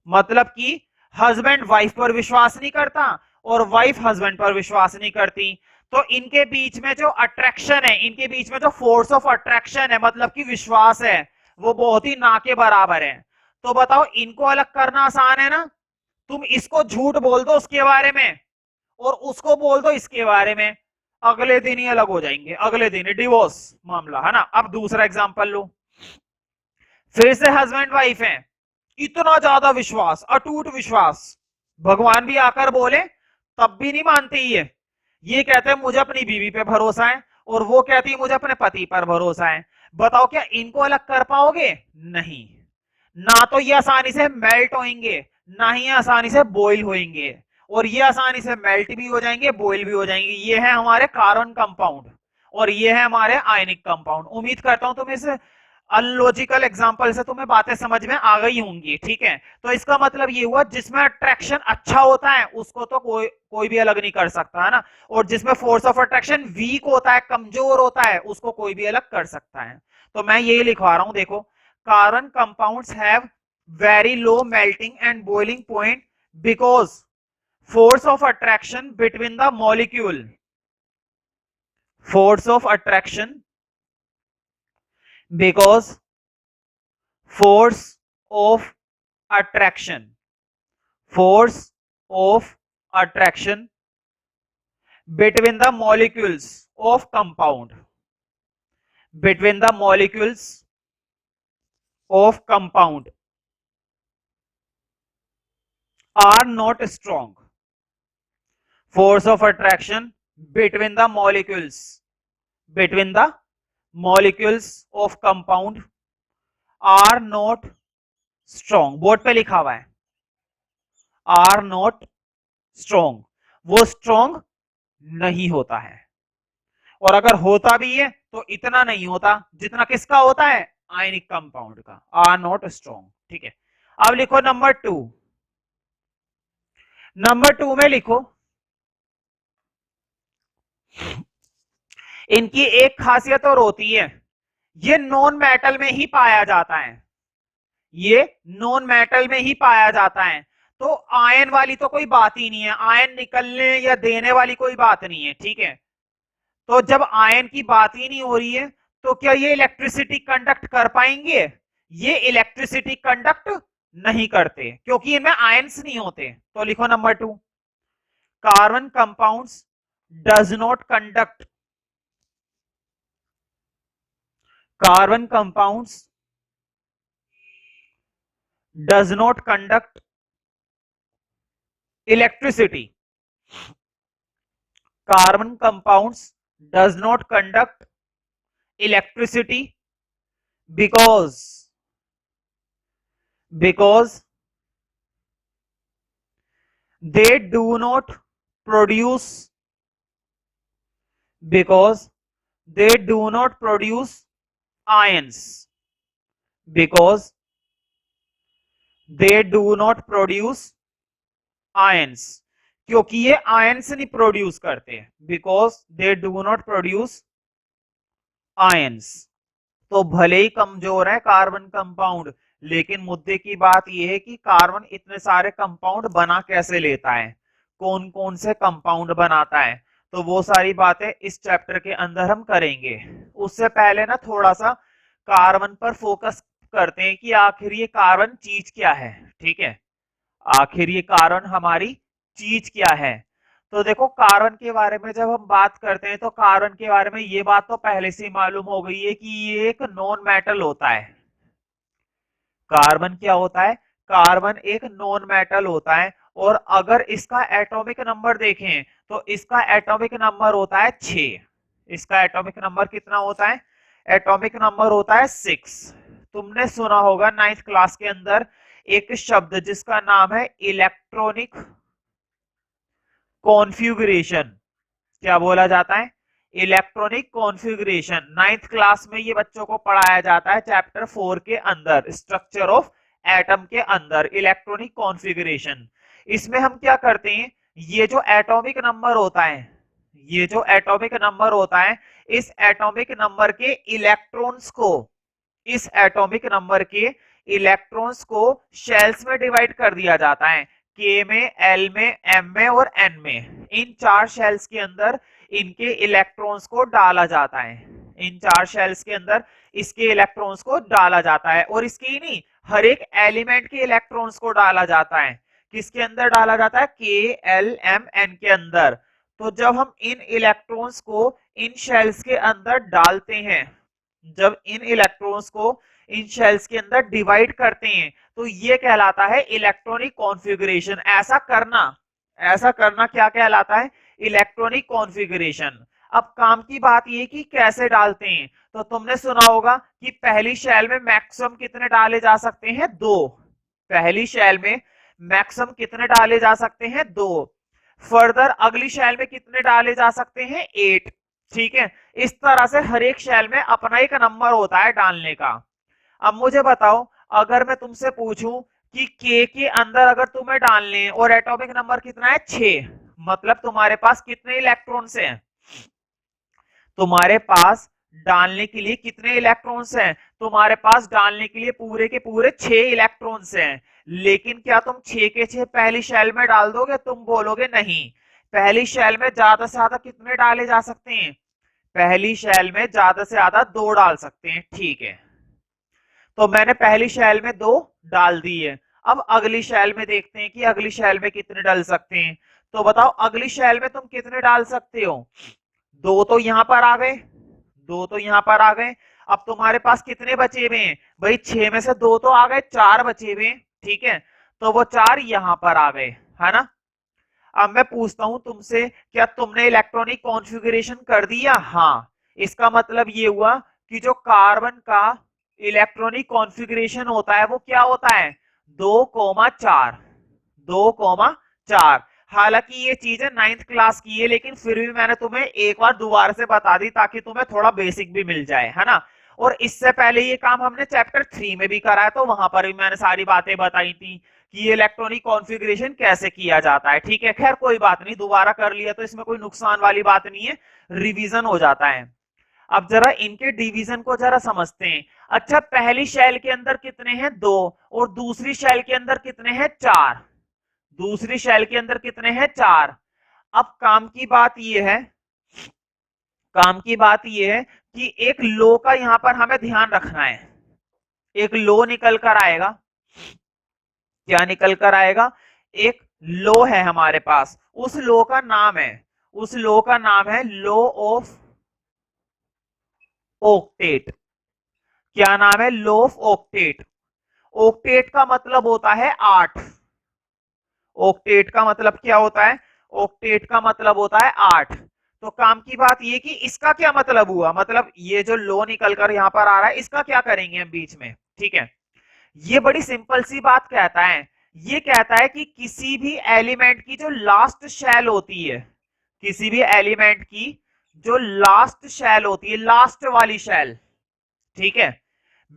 मतलब कि हस्बैंड वाइफ पर विश्वास नहीं करता और वाइफ हस्बैंड पर विश्वास नहीं करती, तो इनके बीच में जो अट्रैक्शन है, इनके बीच में जो फोर्स ऑफ अट्रैक्शन है, मतलब कि विश्वास है, वो बहुत ही ना के बराबर है। तो बताओ इनको अलग करना आसान है ना, तुम इसको झूठ बोल दो उसके बारे में और उसको बोल दो इसके बारे में, अगले दिन ही अलग हो जाएंगे, अगले दिन ही डिवोर्स मामला, है ना। अब दूसरा एग्जांपल लो, फिर से हस्बैंड वाइफ हैं, इतना ज्यादा विश्वास, अटूट विश्वास, भगवान भी आकर बोले तब भी नहीं मानते ये कहते हैं मुझे अपनी बीवी पे भरोसा है और वो कहती है मुझे अपने पति पर भरोसा है। बताओ क्या इनको अलग कर पाओगे, नहीं, ना तो ये आसानी से मेल्ट होंगे, ना ही आसानी से बॉईल होंगे, और ये आसानी से मेल्ट भी हो जाएंगे बॉईल भी हो जाएंगे। ये है हमारे कार्बन कंपाउंड और ये है हमारे आयनिक कंपाउंड। उम्मीद करता हूं तुम इस अनलॉजिकल एग्जांपल से तुम्हें बातें समझ में आ गई होंगी, ठीक है। तो इसका मतलब ये हुआ जिसमें अट्रैक्शन अच्छा होता है उसको तो कोई भी अलग नहीं कर सकता, है ना, और जिसमें फोर्स ऑफ अट्रैक्शन वीक होता है, कमजोर होता है, उसको कोई भी अलग कर सकता है। तो मैं यही लिखवा रहा हूं, देखो carbon compounds have very low melting and boiling point because force of attraction between the molecule, force of attraction because force of attraction, force of attraction between the molecules of compound, between the molecules of compound are not strong. Force of attraction between the molecules, between the molecules of compound are not strong. Board पे लिखा हुआ है are not strong, वो strong नहीं होता है, और अगर होता भी है तो इतना नहीं होता जितना किसका होता है, आयनिक कंपाउंड का। आर नॉट स्ट्रॉन्ग, ठीक है। अब लिखो नंबर टू, नंबर टू में लिखो इनकी एक खासियत और होती है, ये नॉन मेटल में ही पाया जाता है, ये नॉन मेटल में ही पाया जाता है, तो आयन वाली तो कोई बात ही नहीं है, आयन निकलने या देने वाली कोई बात नहीं है, ठीक है। तो जब आयन की बात ही नहीं हो रही है तो क्या ये इलेक्ट्रिसिटी कंडक्ट कर पाएंगे, ये इलेक्ट्रिसिटी कंडक्ट नहीं करते क्योंकि इनमें आयंस नहीं होते। तो लिखो number two, carbon compounds does not conduct, carbon compounds does not conduct electricity, carbon compounds does not conduct electricity because they do not produce, because they do not produce ions, because they do not produce ions, क्योंकि ये ions नहीं produce करते, because they do not produce ions. तो भले ही कमजोर है carbon compound, लेकिन मुद्दे की बात यह है कि कार्बन इतने सारे कंपाउंड बना कैसे लेता है, कौन कौन से कंपाउंड बनाता है, तो वो सारी बातें इस चैप्टर के अंदर हम करेंगे। उससे पहले ना थोड़ा सा कार्बन पर फोकस करते हैं कि आखिर ये कार्बन चीज क्या है, ठीक है, आखिर ये कार्बन हमारी चीज क्या है। तो देखो कार्बन के बारे में जब हम बात करते हैं तो कार्बन के बारे में ये बात तो पहले से मालूम हो गई है कि ये एक नॉन मेटल होता है। कार्बन क्या होता है, कार्बन एक नॉन मेटल होता है, और अगर इसका एटॉमिक नंबर देखें तो इसका एटॉमिक नंबर होता है 6। इसका एटॉमिक नंबर कितना होता है, एटॉमिक नंबर होता है 6। तुमने सुना होगा 9th क्लास के अंदर एक शब्द जिसका नाम है इलेक्ट्रॉनिक कॉन्फ़िगरेशन। क्या बोला जाता है, इलेक्ट्रॉनिक कॉन्फ़िगरेशन। 9th क्लास में ये बच्चों को पढ़ाया जाता है चैप्टर 4 के अंदर, स्ट्रक्चर ऑफ एटम के अंदर, इलेक्ट्रॉनिक कॉन्फ़िगरेशन। इसमें हम क्या करते हैं, ये जो एटॉमिक नंबर होता है, ये जो एटॉमिक नंबर होता है, इस एटॉमिक नंबर के इलेक्ट्रॉन्स को, इस एटॉमिक नंबर के इलेक्ट्रॉन्स को शेल्स में डिवाइड कर दिया जाता है, के में, एल में, एम में और एन में। इन 4 शेल्स के अंदर इनके इलेक्ट्रॉन्स को डाला जाता है, इन 4 शेल्स के अंदर इसके इलेक्ट्रॉन्स को डाला जाता है, और इसके ही नहीं हर एक एलिमेंट के इलेक्ट्रॉन्स को डाला जाता है। किसके अंदर डाला जाता है, के, एल, एम, एन के अंदर। तो जब हम इन इलेक्ट्रॉन्स को इन शेल्स के अंदर डालते हैं, जब इन इलेक्ट्रॉन्स को इन शेल्स के अंदर डिवाइड करते हैं, तो ये कहलाता है इलेक्ट्रॉनिक कॉन्फ़िगरेशन। ऐसा करना क्या कहलाता है, इलेक्ट्रॉनिक कॉन्फ़िगरेशन। अब काम की बात ये कि कैसे डालते हैं, तो तुमने सुना होगा कि पहली शेल में मैक्सिमम कितने डाले जा सकते हैं, 2। पहली शेल में मैक्सिमम कितने डाले जा सकते हैं, 2। फर्दर अगली शेल में कितने डाले जा सकते हैं, 8। ठीक है, इस तरह से हर एक शेल में अपना एक नंबर होता है डालने का। अब मुझे बताओ, अगर मैं तुमसे पूछूं कि के अंदर अगर तुम्हें डालने और एटॉमिक नंबर कितना है, 6, मतलब तुम्हारे पास कितने इलेक्ट्रॉन्स हैं, तुम्हारे पास डालने के लिए कितने इलेक्ट्रॉन्स हैं, तुम्हारे पास डालने के लिए पूरे के पूरे 6 इलेक्ट्रॉन्स हैं। लेकिन क्या तुम 6 के 6 पहली शेल में डाल दोगे, तुम बोलोगे नहीं, पहली शेल में ज्यादा से ज्यादा कितने डाले जा सकते हैं, पहली शेल में ज्यादा से ज्यादा 2 डाल सकते हैं, ठीक है। तो मैंने पहली शेल में 2 डाल दिए। अब अगली शेल में देखते हैं कि अगली शेल में कितने डाल सकते हैं। तो बताओ अगली शेल में तुम कितने डाल सकते हो। दो तो यहां पर आ गए, दो तो यहां पर आ गए। अब तुम्हारे पास कितने बचे हुए हैं भाई, 6 में से दो तो आ गए, 4 बचे हुए हैं। ठीक है, तो वो 4 यहां पर आ गए, है ना। अब मैं पूछता हूं तुमसे, क्या तुमने इलेक्ट्रॉनिक कॉन्फ़िगरेशन कर दिया? हाँ। इसका मतलब ये हुआ कि जो कार्बन का इलेक्ट्रॉनिक कॉन्फ़िगरेशन होता है वो क्या होता है, 2,4, 2,4। हालांकि ये चीजें 9th क्लास की है, लेकिन फिर भी मैंने तुम्हें एक बार दोबारा से बता दी ताकि तुम्हें थोड़ा बेसिक भी मिल जाए, है ना। और इससे पहले ये काम हमने चैप्टर 3 में भी करा है, तो वहां पर भी मैंने सारी बातें बताई थी कि ये इलेक्ट्रॉनिक कॉन्फ़िगरेशन कैसे किया जाता है। ठीक है, खैर कोई बात नहीं, दोबारा कर लिया तो इसमें कोई नुकसान वाली बात नहीं है, रिवीजन हो जाता है। अब जरा इनके डिवीजन को जरा समझते हैं। अच्छा, पहली शेल के अंदर कितने हैं, 2, और दूसरी शेल के अंदर कितने हैं, 4। दूसरी शेल के अंदर कितने हैं, 4। अब काम की बात यह है, काम की बात यह है कि एक लो का यहां पर हमें ध्यान रखना है। एक लो निकल कर आएगा, क्या निकल कर आएगा, एक लो है हमारे पास, उस लो का नाम है, उस लो का नाम है लो ऑफ ऑक्टेट। क्या नाम है, लो ऑफ ऑक्टेट। ऑक्टेट का मतलब होता है 8। ऑक्टेट का मतलब क्या होता है, ऑक्टेट का मतलब होता है 8। तो काम की बात ये कि इसका क्या मतलब हुआ, मतलब ये जो लो निकल कर यहां पर आ रहा है इसका क्या करेंगे हम बीच में। ठीक है, ये बड़ी सिंपल सी बात कहता है। ये कहता है कि किसी भी एलिमेंट की जो लास्ट शेल होती है, किसी भी एलिमेंट की जो लास्ट शेल होती है, लास्ट वाली शेल, ठीक है,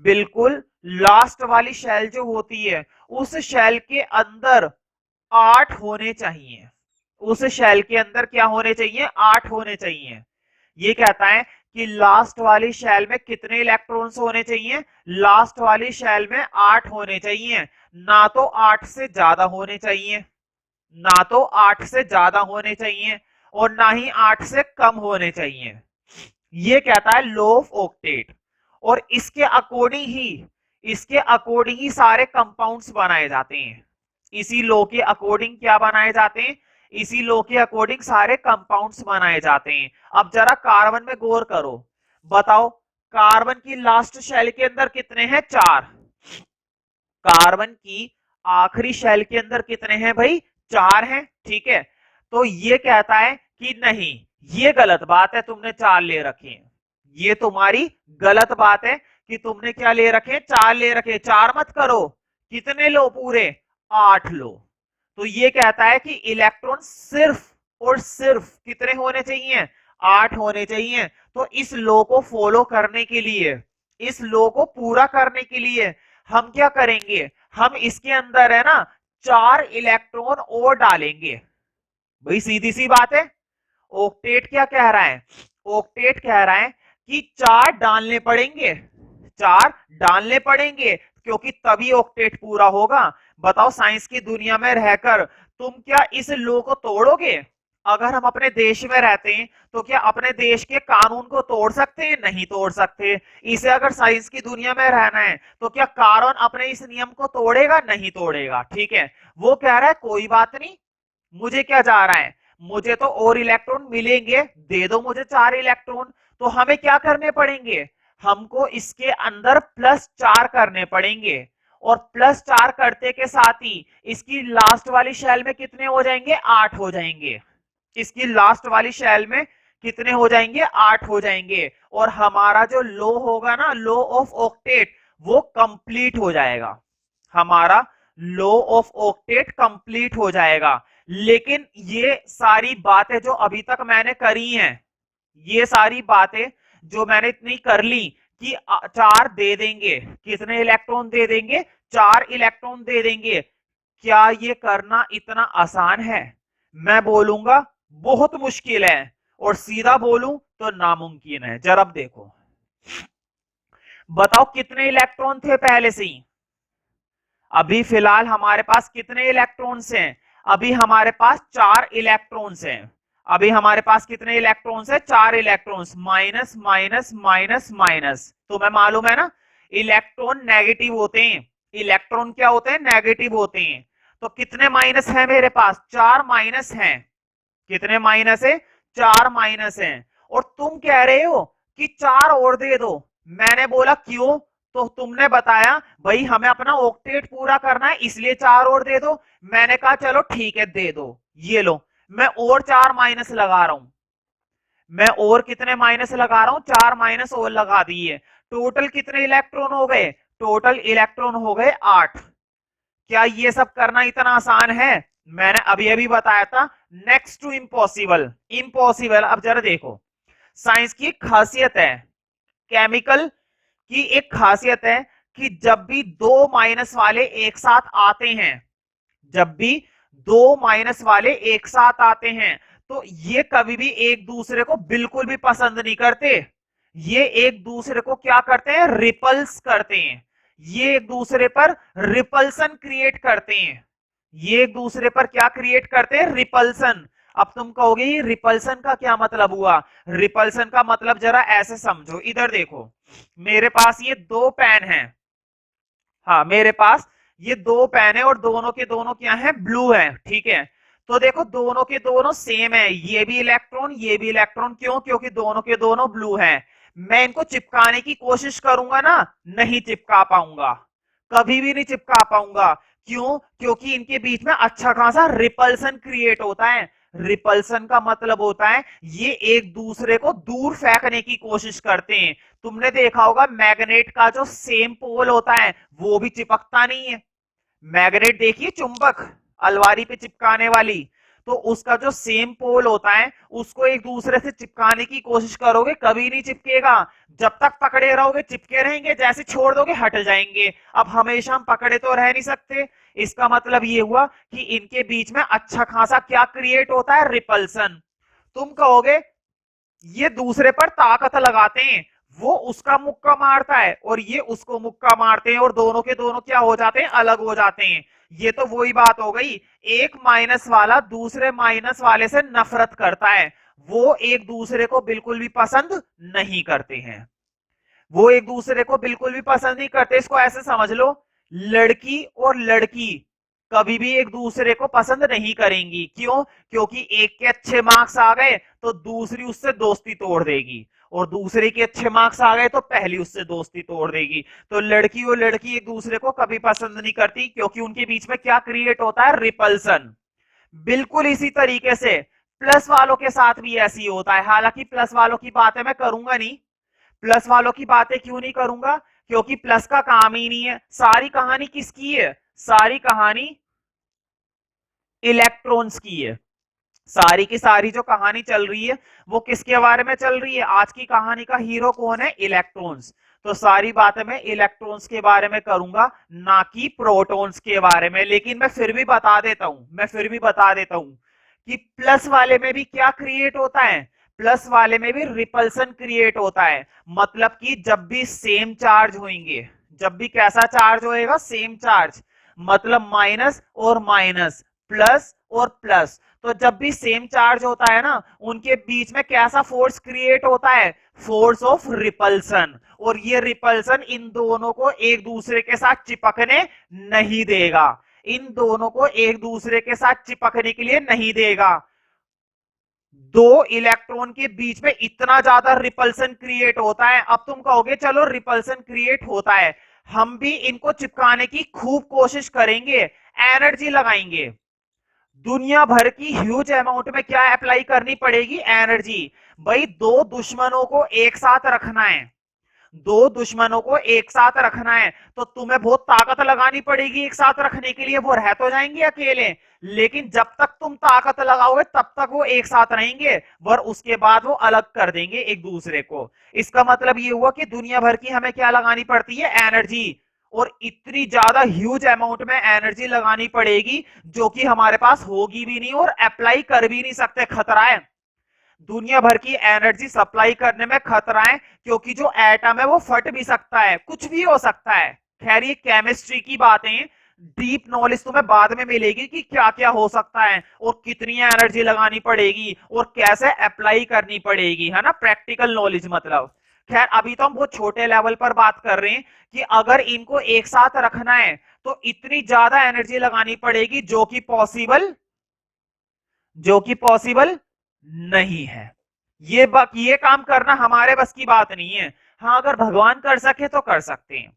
बिल्कुल लास्ट वाली शेल जो होती है, उस शेल के अंदर 8 होने चाहिए। उस शेल के अंदर क्या होने चाहिए, 8 होने चाहिए। ये कहता है कि लास्ट वाली शेल में कितने इलेक्ट्रॉन्स होने चाहिए, लास्ट वाली शेल में 8 होने चाहिए। ना तो 8 से ज्यादा होने चाहिए, ना तो 8 से ज्यादा होने चाहिए, और ना ही 8 से कम होने चाहिए। ये कहता है लो ऑफ ऑक्टेट। और इसके अकॉर्डिंग ही सारे कंपाउंड्स बनाए जाते हैं। इसी लो के अकॉर्डिंग क्या बनाए जाते हैं, इसी लो के अकॉर्डिंग सारे कंपाउंड्स बनाए जाते हैं। अब जरा कार्बन में गौर करो, बताओ कार्बन की लास्ट शेल के अंदर कितने हैं, 4। कार्बन की आखिरी शेल के अंदर कितने हैं भाई, 4 हैं। ठीक है, तो ये कहता है कि नहीं, ये गलत बात है, तुमने 4 ले रखे हैं। ये तुम्हारी गलत बात है कि तुमने क्या ले रखे, 4 ले रखे। 4 मत करो, कितने लो, पूरे 8 लो। तो ये कहता है कि इलेक्ट्रॉन सिर्फ और सिर्फ कितने होने चाहिए, 8 होने चाहिए। तो इस लो को फॉलो करने के लिए, इस लो को पूरा करने के लिए हम क्या करेंगे, हम इसके अंदर है ना 4 इलेक्ट्रॉन और डालेंगे। भाई सीधी सी बात है। ऑक्टेट क्या कह रहा है, ऑक्टेट कह रहा है कि 4 डालने पड़ेंगे, 4 डालने पड़ेंगे, क्योंकि तभी ऑक्टेट पूरा होगा। बताओ साइंस की दुनिया में रहकर तुम क्या इस लॉ को तोड़ोगे? अगर हम अपने देश में रहते हैं तो क्या अपने देश के कानून को तोड़ सकते हैं? नहीं तोड़ सकते। इसे अगर साइंस की दुनिया में रहना है तो क्या कार्बन अपने इस नियम को तोड़ेगा? नहीं तोड़ेगा। ठीक है, वो कह रहा है कोई बात नहीं, मुझे क्या जा रहा है, मुझे तो और इलेक्ट्रॉन मिलेंगे, दे दो मुझे 4 इलेक्ट्रॉन। तो हमें क्या करने पड़ेंगे, हमको इसके अंदर +4 करने पड़ेंगे। और +4 करते के साथ ही इसकी लास्ट वाली शेल में कितने हो जाएंगे, 8 हो जाएंगे। इसकी लास्ट वाली शेल में कितने हो जाएंगे, 8 हो जाएंगे। और हमारा जो लो होगा ना, लो ऑफ ऑक्टेट, वो कंप्लीट हो जाएगा। हमारा लो ऑफ ऑक्टेट कंप्लीट हो जाएगा। लेकिन ये सारी बातें जो अभी तक मैंने करी हैं, ये सारी बातें जो मैंने इतनी कर ली कि 4 दे देंगे, कितने इलेक्ट्रॉन दे देंगे, 4 इलेक्ट्रॉन दे देंगे, क्या ये करना इतना आसान है? मैं बोलूंगा बहुत मुश्किल है, और सीधा बोलूं तो नामुमकिन है। जरा देखो, बताओ कितने इलेक्ट्रॉन थे पहले से ही, अभी फिलहाल हमारे पास कितने इलेक्ट्रॉन्स हैं, अभी हमारे पास 4 इलेक्ट्रॉन्स हैं। अभी हमारे पास कितने इलेक्ट्रॉन्स हैं, 4 electrons. Minus minus minus minus, तुम्हें मालूम है ना इलेक्ट्रॉन नेगेटिव होते हैं, इलेक्ट्रॉन क्या होते हैं, नेगेटिव होते हैं। तो कितने माइनस है मेरे पास, 4 माइनस हैं। कितने माइनस है, 4 माइनस हैं। और तुम कह रहे हो कि 4 और दे दो। मैंने बोला क्यों, तो तुमने बताया भाई हमें अपना ऑक्टेट पूरा करना है इसलिए 4 और दे दो। मैंने कहा चलो ठीक है दे दो, ये लो मैं और 4 माइनस लगा रहा हूं। मैं और कितने माइनस लगा रहा हूं, 4 माइनस और लगा दिए। टोटल कितने इलेक्ट्रॉन हो गए, टोटल इलेक्ट्रॉन हो गए 8। क्या ये सब करना इतना आसान है, मैंने अभी अभी बताया था नेक्स्ट टू इम्पॉसिबल। इम्पॉसिबल, अब जरा देखो, साइंस की एक खासियत है, केमिकल की एक खासियत है कि जब भी दो माइनस वाले एक साथ आते हैं, जब भी दो माइनस वाले एक साथ आते हैं तो ये कभी भी एक दूसरे को बिल्कुल भी पसंद नहीं करते। ये एक दूसरे को क्या करते हैं, रिपल्स करते हैं। ये एक दूसरे पर रिपल्सन क्रिएट करते हैं। ये एक दूसरे पर क्या क्रिएट करते हैं, रिपल्सन। अब तुम कहोगे ये रिपल्सन का क्या मतलब हुआ, रिपल्सन का मतलब जरा ऐसे समझो, इधर देखो, मेरे पास ये दो पेन है। हाँ मेरे पास ये दो पेन है और दोनों के दोनों क्या है, ब्लू है, ठीक है। तो देखो दोनों के दोनों सेम है, ये भी इलेक्ट्रॉन ये भी इलेक्ट्रॉन, क्यों, क्योंकि दोनों के दोनों ब्लू हैं। मैं इनको चिपकाने की कोशिश करूंगा ना, नहीं चिपका पाऊंगा, कभी भी नहीं चिपका पाऊंगा। क्यों, क्योंकि इनके बीच में अच्छा खासा रिपल्सन क्रिएट होता है। रिपल्सन का मतलब होता है ये एक दूसरे को दूर फेंकने की कोशिश करते हैं। तुमने देखा होगा मैग्नेट का जो सेम पोल होता है वो भी चिपकता नहीं है। मैग्नेट देखिए, चुंबक अलमारी पे चिपकाने वाली, तो उसका जो सेम पोल होता है उसको एक दूसरे से चिपकाने की कोशिश करोगे कभी नहीं चिपकेगा। जब तक पकड़े रहोगे चिपके रहेंगे, जैसे छोड़ दोगे हट जाएंगे। अब हमेशा हम पकड़े तो रह नहीं सकते। इसका मतलब ये हुआ कि इनके बीच में अच्छा खासा क्या क्रिएट होता है, रिपल्सन। तुम कहोगे ये दूसरे पर ताकत लगाते हैं, वो उसका मुक्का मारता है और ये उसको मुक्का मारते हैं और दोनों के दोनों क्या हो जाते हैं, अलग हो जाते हैं। ये तो वही बात हो गई, एक माइनस वाला दूसरे माइनस वाले से नफरत करता है, वो एक दूसरे को बिल्कुल भी पसंद नहीं करते हैं। वो एक दूसरे को बिल्कुल भी पसंद नहीं करते। इसको ऐसे समझ लो, लड़की और लड़की कभी भी एक दूसरे को पसंद नहीं करेंगी। क्यों, क्योंकि एक के अच्छे मार्क्स आ गए तो दूसरी उससे दोस्ती तोड़ देगी, और दूसरे के अच्छे मार्क्स आ गए तो पहली उससे दोस्ती तोड़ देगी। तो लड़की और लड़की एक दूसरे को कभी पसंद नहीं करती, क्योंकि उनके बीच में क्या क्रिएट होता है, रिपल्सन। बिल्कुल इसी तरीके से प्लस वालों के साथ भी ऐसी होता है। हालांकि प्लस वालों की बातें मैं करूंगा नहीं, प्लस वालों की बातें क्यों नहीं करूंगा, क्योंकि प्लस का काम ही नहीं है। सारी कहानी किसकी है, सारी कहानी इलेक्ट्रॉन्स की है। सारी की सारी जो कहानी चल रही है वो किसके बारे में चल रही है, आज की कहानी का हीरो कौन है, इलेक्ट्रॉन्स। तो सारी बातें मैं इलेक्ट्रॉन्स के बारे में करूंगा, ना कि प्रोटॉन्स के बारे में। लेकिन मैं फिर भी बता देता हूं, मैं फिर भी बता देता हूं कि प्लस वाले में भी क्या क्रिएट होता है, प्लस वाले में भी रिपल्सन क्रिएट होता है। मतलब कि जब भी सेम चार्ज होंगे, जब भी कैसा चार्ज होएगा, सेम चार्ज, मतलब माइनस और माइनस, प्लस और प्लस। तो जब भी सेम चार्ज होता है ना, उनके बीच में कैसा फोर्स क्रिएट होता है, फोर्स ऑफ रिपल्सन। और ये रिपल्सन इन दोनों को एक दूसरे के साथ चिपकने नहीं देगा, इन दोनों को एक दूसरे के साथ चिपकने के लिए नहीं देगा। दो इलेक्ट्रॉन के बीच में इतना ज्यादा रिपल्सन क्रिएट होता है। अब तुम कहोगे चलो रिपल्सन क्रिएट होता है, हम भी इनको चिपकाने की खूब कोशिश करेंगे, एनर्जी लगाएंगे। दुनिया भर की ह्यूज अमाउंट में क्या अप्लाई करनी पड़ेगी, एनर्जी। भाई दो दुश्मनों को एक साथ रखना है, दो दुश्मनों को एक साथ रखना है तो तुम्हें बहुत ताकत लगानी पड़ेगी एक साथ रखने के लिए। वो रह तो जाएंगे अकेले, लेकिन जब तक तुम ताकत लगाओगे तब तक वो एक साथ रहेंगे, और उसके बाद वो अलग कर देंगे एक दूसरे को। इसका मतलब ये हुआ कि दुनिया भर की हमें क्या लगानी पड़ती है, एनर्जी। और इतनी ज्यादा ह्यूज अमाउंट में एनर्जी लगानी पड़ेगी जो कि हमारे पास होगी भी नहीं और अप्लाई कर भी नहीं सकते, खतरा है। दुनिया भर की एनर्जी सप्लाई करने में खतरा है, क्योंकि जो एटम है वो फट भी सकता है, कुछ भी हो सकता है। खैर ये केमिस्ट्री की बातें, डीप नॉलेज तुम्हें बाद में मिलेगी कि क्या क्या हो सकता है और कितनी एनर्जी लगानी पड़ेगी और कैसे अप्लाई करनी पड़ेगी, है ना, प्रैक्टिकल नॉलेज मतलब। खैर अभी तो हम बहुत छोटे लेवल पर बात कर रहे हैं कि अगर इनको एक साथ रखना है तो इतनी ज्यादा एनर्जी लगानी पड़ेगी जो कि पॉसिबल नहीं है। ये काम करना हमारे बस की बात नहीं है। हाँ, अगर भगवान कर सके तो कर सकते हैं।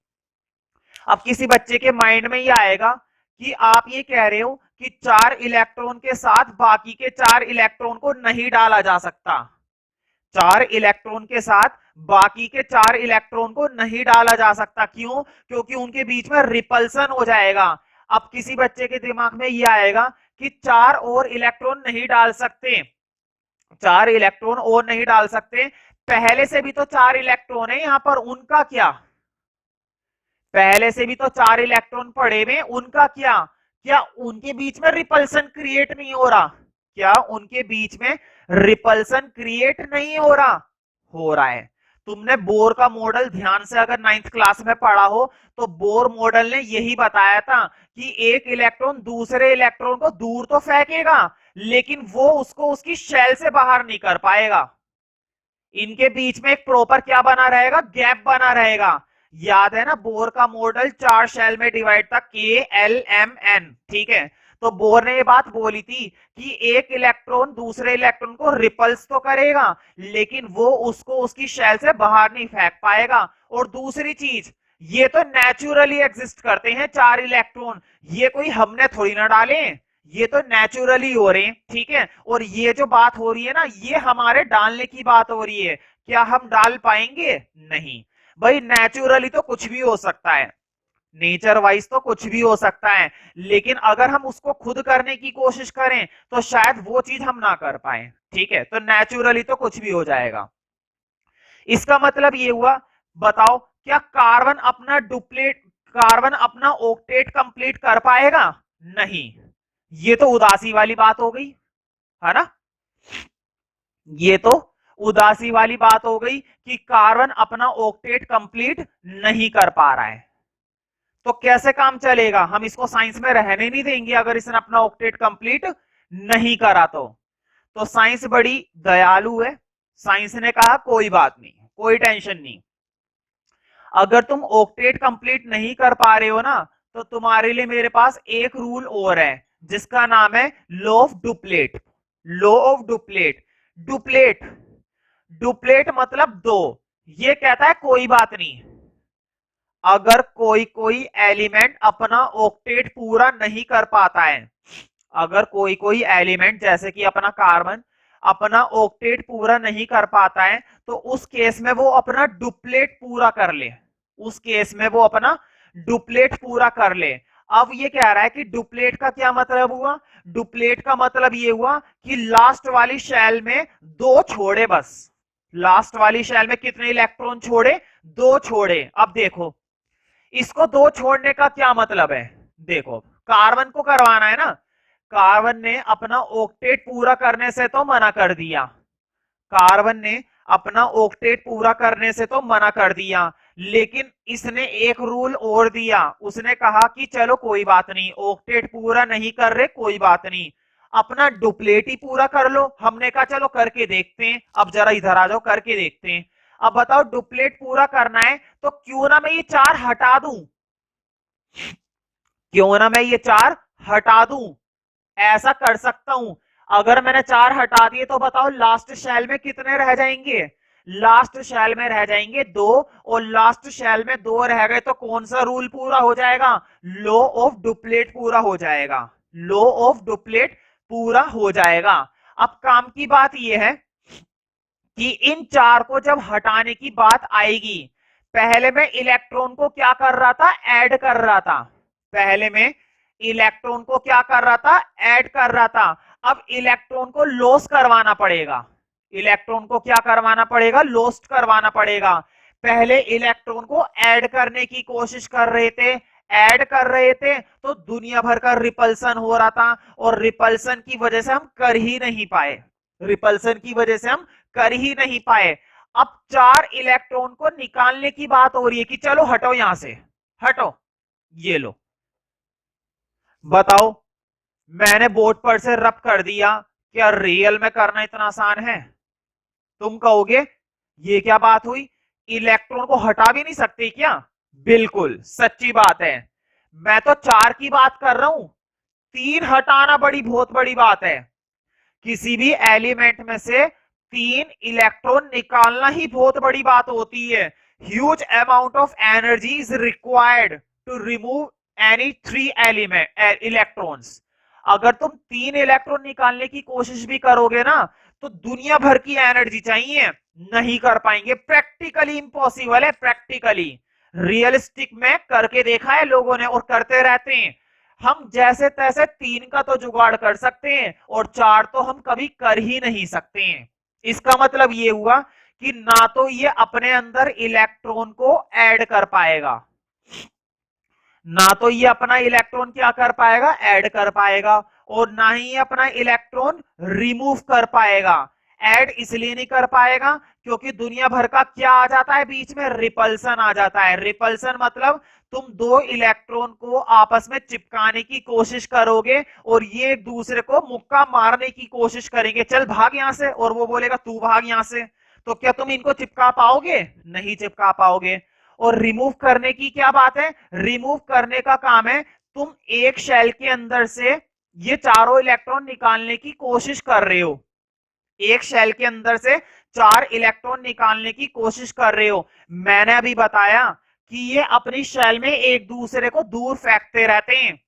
अब किसी बच्चे के माइंड में ये आएगा कि आप ये कह रहे हो कि 4 इलेक्ट्रॉन के साथ बाकी के 4 इलेक्ट्रॉन को नहीं डाला जा सकता। 4 इलेक्ट्रॉन के साथ बाकी के 4 इलेक्ट्रॉन को नहीं डाला जा सकता। क्यों? क्योंकि उनके बीच में रिपल्सन हो जाएगा। अब किसी बच्चे के दिमाग में ये आएगा कि 4 और इलेक्ट्रॉन नहीं डाल सकते, 4 इलेक्ट्रॉन और नहीं डाल सकते, पहले से भी तो 4 इलेक्ट्रॉन है यहां पर, उनका क्या? पहले से भी तो 4 इलेक्ट्रॉन पड़े हुए, उनका क्या? क्या उनके बीच में रिपल्सन क्रिएट नहीं हो रहा? क्या उनके बीच में रिपल्सन क्रिएट नहीं हो रहा? हो रहा है। तुमने बोर का मॉडल ध्यान से अगर 9th क्लास में पढ़ा हो तो बोर मॉडल ने यही बताया था कि एक इलेक्ट्रॉन दूसरे इलेक्ट्रॉन को दूर तो फेंकेगा लेकिन वो उसको उसकी शेल से बाहर नहीं कर पाएगा। इनके बीच में एक प्रॉपर क्या बना रहेगा? गैप बना रहेगा। याद है ना, बोर का मॉडल 4 शेल में डिवाइड था, KLMN, ठीक है। तो बोर ने ये बात बोली थी कि एक इलेक्ट्रॉन दूसरे इलेक्ट्रॉन को रिपल्स तो करेगा लेकिन वो उसको उसकी शेल से बाहर नहीं फेंक पाएगा। और दूसरी चीज, ये तो नेचुरली एग्जिस्ट करते हैं 4 इलेक्ट्रॉन, ये कोई हमने थोड़ी ना डाले, ये तो नेचुरली हो रहे हैं, ठीक है। और ये जो बात हो रही है ना, ये हमारे डालने की बात हो रही है। क्या हम डाल पाएंगे? नहीं भाई, नेचुरली तो कुछ भी हो सकता है, नेचर वाइज तो कुछ भी हो सकता है, लेकिन अगर हम उसको खुद करने की कोशिश करें तो शायद वो चीज हम ना कर पाए, ठीक है। तो नेचुरली तो कुछ भी हो जाएगा। इसका मतलब ये हुआ, बताओ क्या कार्बन अपना ऑक्टेट कंप्लीट कर पाएगा? नहीं। ये तो उदासी वाली बात हो गई, है ना। ये तो उदासी वाली बात हो गई कि कार्बन अपना ऑक्टेट कंप्लीट नहीं कर पा रहा है। तो कैसे काम चलेगा? हम इसको साइंस में रहने नहीं देंगे अगर इसने अपना ऑक्टेट कंप्लीट नहीं करा तो साइंस बड़ी दयालु है। साइंस ने कहा कोई बात नहीं, कोई टेंशन नहीं, अगर तुम ऑक्टेट कंप्लीट नहीं कर पा रहे हो ना तो तुम्हारे लिए मेरे पास एक रूल और है जिसका नाम है law of duplet. Law of duplet, duplet, duplet मतलब दो। ये कहता है कोई बात नहीं, अगर कोई कोई एलिमेंट अपना ऑक्टेट पूरा नहीं कर पाता है, अगर कोई कोई एलिमेंट जैसे कि अपना कार्बन अपना ऑक्टेट पूरा नहीं कर पाता है तो उस केस में वो अपना डुप्लेट पूरा कर ले, उस केस में वो अपना डुप्लेट पूरा कर ले। अब ये कह रहा है कि डुप्लेट का क्या मतलब हुआ? डुप्लेट का मतलब ये हुआ कि लास्ट वाली शेल में दो छोड़े बस, लास्ट वाली शेल में कितने इलेक्ट्रॉन छोड़े? दो छोड़े। अब देखो इसको दो छोड़ने का क्या मतलब है, देखो कार्बन को करवाना है ना, कार्बन ने अपना ऑक्टेट पूरा करने से तो मना कर दिया, कार्बन ने अपना ऑक्टेट पूरा करने से तो मना कर दिया, लेकिन इसने एक रूल और दिया, उसने कहा कि चलो कोई बात नहीं, ऑक्टेट पूरा नहीं कर रहे कोई बात नहीं, अपना डुप्लेट ही पूरा कर लो। हमने कहा चलो करके देखते हैं, अब जरा इधर आ जाओ करके देखते हैं। अब बताओ डुप्लेट पूरा करना है तो क्यों ना मैं ये 4 हटा दूं, क्यों ना मैं ये 4 हटा दूं, ऐसा कर सकता हूं। अगर मैंने 4 हटा दिए तो बताओ लास्ट शेल में कितने रह जाएंगे? लास्ट शेल में रह जाएंगे 2, और लास्ट शेल में 2 रह गए तो कौन सा रूल पूरा हो जाएगा? लॉ ऑफ डुप्लेट पूरा हो जाएगा, लॉ ऑफ डुप्लेट पूरा हो जाएगा। अब काम की बात यह है कि इन 4 को जब हटाने की बात आएगी, पहले मैं इलेक्ट्रॉन को क्या कर रहा था? ऐड कर रहा था, पहले मैं इलेक्ट्रॉन को क्या कर रहा था? ऐड कर रहा था। अब इलेक्ट्रॉन को लॉस करवाना पड़ेगा, इलेक्ट्रॉन को क्या करवाना पड़ेगा? लॉस्ट करवाना पड़ेगा। पहले इलेक्ट्रॉन को ऐड करने की कोशिश कर रहे थे, ऐड कर रहे थे तो दुनिया भर का रिपल्सन हो रहा था और रिपल्सन की वजह से हम कर ही नहीं पाए, रिपल्सन की वजह से हम कर ही नहीं पाए। अब 4 इलेक्ट्रॉन को निकालने की बात हो रही है कि चलो हटो यहां से, हटो, ये लो, बताओ मैंने बोर्ड पर से रब कर दिया, क्या रियल में करना इतना आसान है? तुम कहोगे ये क्या बात हुई इलेक्ट्रॉन को हटा भी नहीं सकते क्या? बिल्कुल सच्ची बात है। मैं तो 4 की बात कर रहा हूं, 3 हटाना बहुत बड़ी बात है। किसी भी एलिमेंट में से 3 इलेक्ट्रॉन निकालना ही बहुत बड़ी बात होती है। Huge amount of energy is required to remove any 3 element electrons. अगर तुम 3 इलेक्ट्रॉन निकालने की कोशिश भी करोगे ना, तो दुनिया भर की एनर्जी चाहिए, नहीं कर पाएंगे। प्रैक्टिकली इम्पॉसिबल है, प्रैक्टिकली। रियलिस्टिक में करके देखा है लोगों ने और करते रहते हैं। हम जैसे तैसे 3 का तो जुगाड़ कर सकते हैं और 4 तो हम कभी कर ही नहीं सकते हैं। इसका मतलब ये हुआ कि ना तो ये अपने अंदर इलेक्ट्रॉन को ऐड कर पाएगा, ना तो ये अपना इलेक्ट्रॉन क्या कर पाएगा, ऐड कर पाएगा, और ना ही ये अपना इलेक्ट्रॉन रिमूव कर पाएगा। ऐड इसलिए नहीं कर पाएगा क्योंकि दुनिया भर का क्या आ जाता है बीच में, रिपल्सन आ जाता है। रिपल्सन मतलब तुम 2 इलेक्ट्रॉन को आपस में चिपकाने की कोशिश करोगे और ये एक दूसरे को मुक्का मारने की कोशिश करेंगे, चल भाग यहां से, और वो बोलेगा तू भाग यहां से। तो क्या तुम इनको चिपका पाओगे? नहीं चिपका पाओगे। और रिमूव करने की क्या बात है? रिमूव करने का काम है, तुम एक शेल के अंदर से ये चारों इलेक्ट्रॉन निकालने की कोशिश कर रहे हो, एक शेल के अंदर से 4 इलेक्ट्रॉन निकालने की कोशिश कर रहे हो। मैंने अभी बताया कि ये अपनी शेल में एक दूसरे को दूर फेंकते रहते हैं,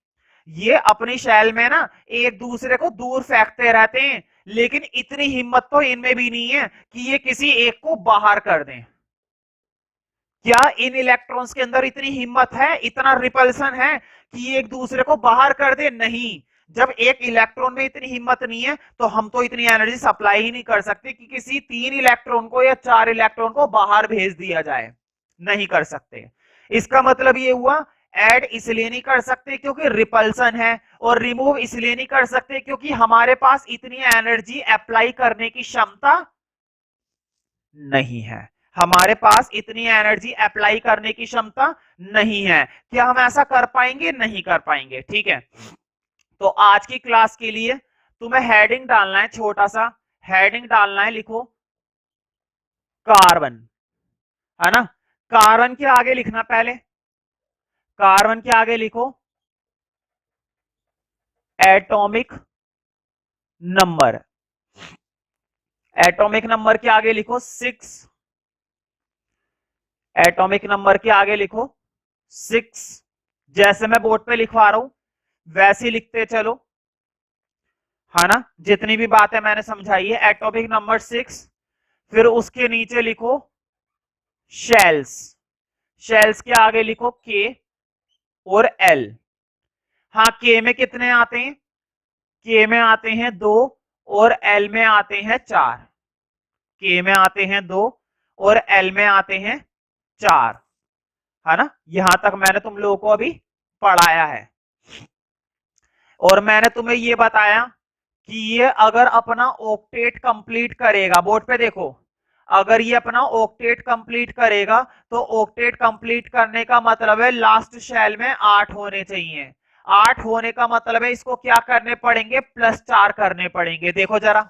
ये अपनी शेल में ना एक दूसरे को दूर फेंकते रहते हैं, लेकिन इतनी हिम्मत तो इनमें भी नहीं है कि ये किसी एक को बाहर कर दें। क्या इन इलेक्ट्रॉन्स के अंदर इतनी हिम्मत है, इतना रिपल्सन है कि ये एक दूसरे को बाहर कर दे? नहीं। जब एक इलेक्ट्रॉन में इतनी हिम्मत नहीं है तो हम तो इतनी एनर्जी सप्लाई ही नहीं कर सकते कि किसी 3 इलेक्ट्रॉन को या 4 इलेक्ट्रॉन को बाहर भेज दिया जाए, नहीं कर सकते। इसका मतलब ये हुआ, ऐड इसलिए नहीं कर सकते क्योंकि रिपल्सन है, और रिमूव इसलिए नहीं कर सकते क्योंकि हमारे पास इतनी एनर्जी अप्लाई करने की क्षमता नहीं है। हमारे पास इतनी एनर्जी अप्लाई करने की क्षमता नहीं है। क्या हम ऐसा कर पाएंगे? नहीं कर पाएंगे। ठीक है, तो आज की क्लास के लिए तुम्हें हेडिंग डालना है, छोटा सा हेडिंग डालना है, लिखो कार्बन, है ना। कार्बन के आगे लिखना, पहले कार्बन के आगे लिखो एटॉमिक नंबर, एटॉमिक नंबर के आगे लिखो 6, एटॉमिक नंबर के आगे लिखो 6। जैसे मैं बोर्ड पे लिखवा रहा हूं वैसे ही लिखते चलो, है ना। जितनी भी बातें मैंने समझाई है, एटॉमिक नंबर 6, फिर उसके नीचे लिखो शेल्स, शेल्स के आगे लिखो के और एल। हाँ, के में कितने आते हैं? के में आते हैं 2 और एल में आते हैं 4। के में आते हैं 2 और एल में आते हैं 4, है ना। यहां तक मैंने तुम लोगों को अभी पढ़ाया है, और मैंने तुम्हें ये बताया कि ये अगर अपना ऑक्टेट कंप्लीट करेगा, बोर्ड पे देखो, अगर ये अपना ऑक्टेट कंप्लीट करेगा तो ऑक्टेट कंप्लीट करने का मतलब है लास्ट शेल में 8 होने चाहिए। 8 होने का मतलब है इसको क्या करने पड़ेंगे? +4 करने पड़ेंगे। देखो जरा,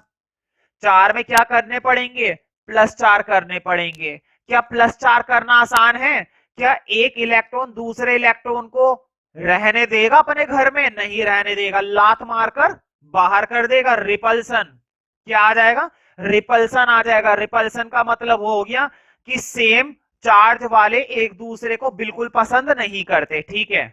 4 में क्या करने पड़ेंगे? +4 करने पड़ेंगे। क्या +4 करना आसान है? क्या एक इलेक्ट्रॉन दूसरे इलेक्ट्रॉन को रहने देगा अपने घर में? नहीं रहने देगा, लात मारकर बाहर कर देगा। रिपल्सन, क्या आ जाएगा? रिपल्सन आ जाएगा। रिपल्सन का मतलब हो गया कि सेम चार्ज वाले एक दूसरे को बिल्कुल पसंद नहीं करते। ठीक है,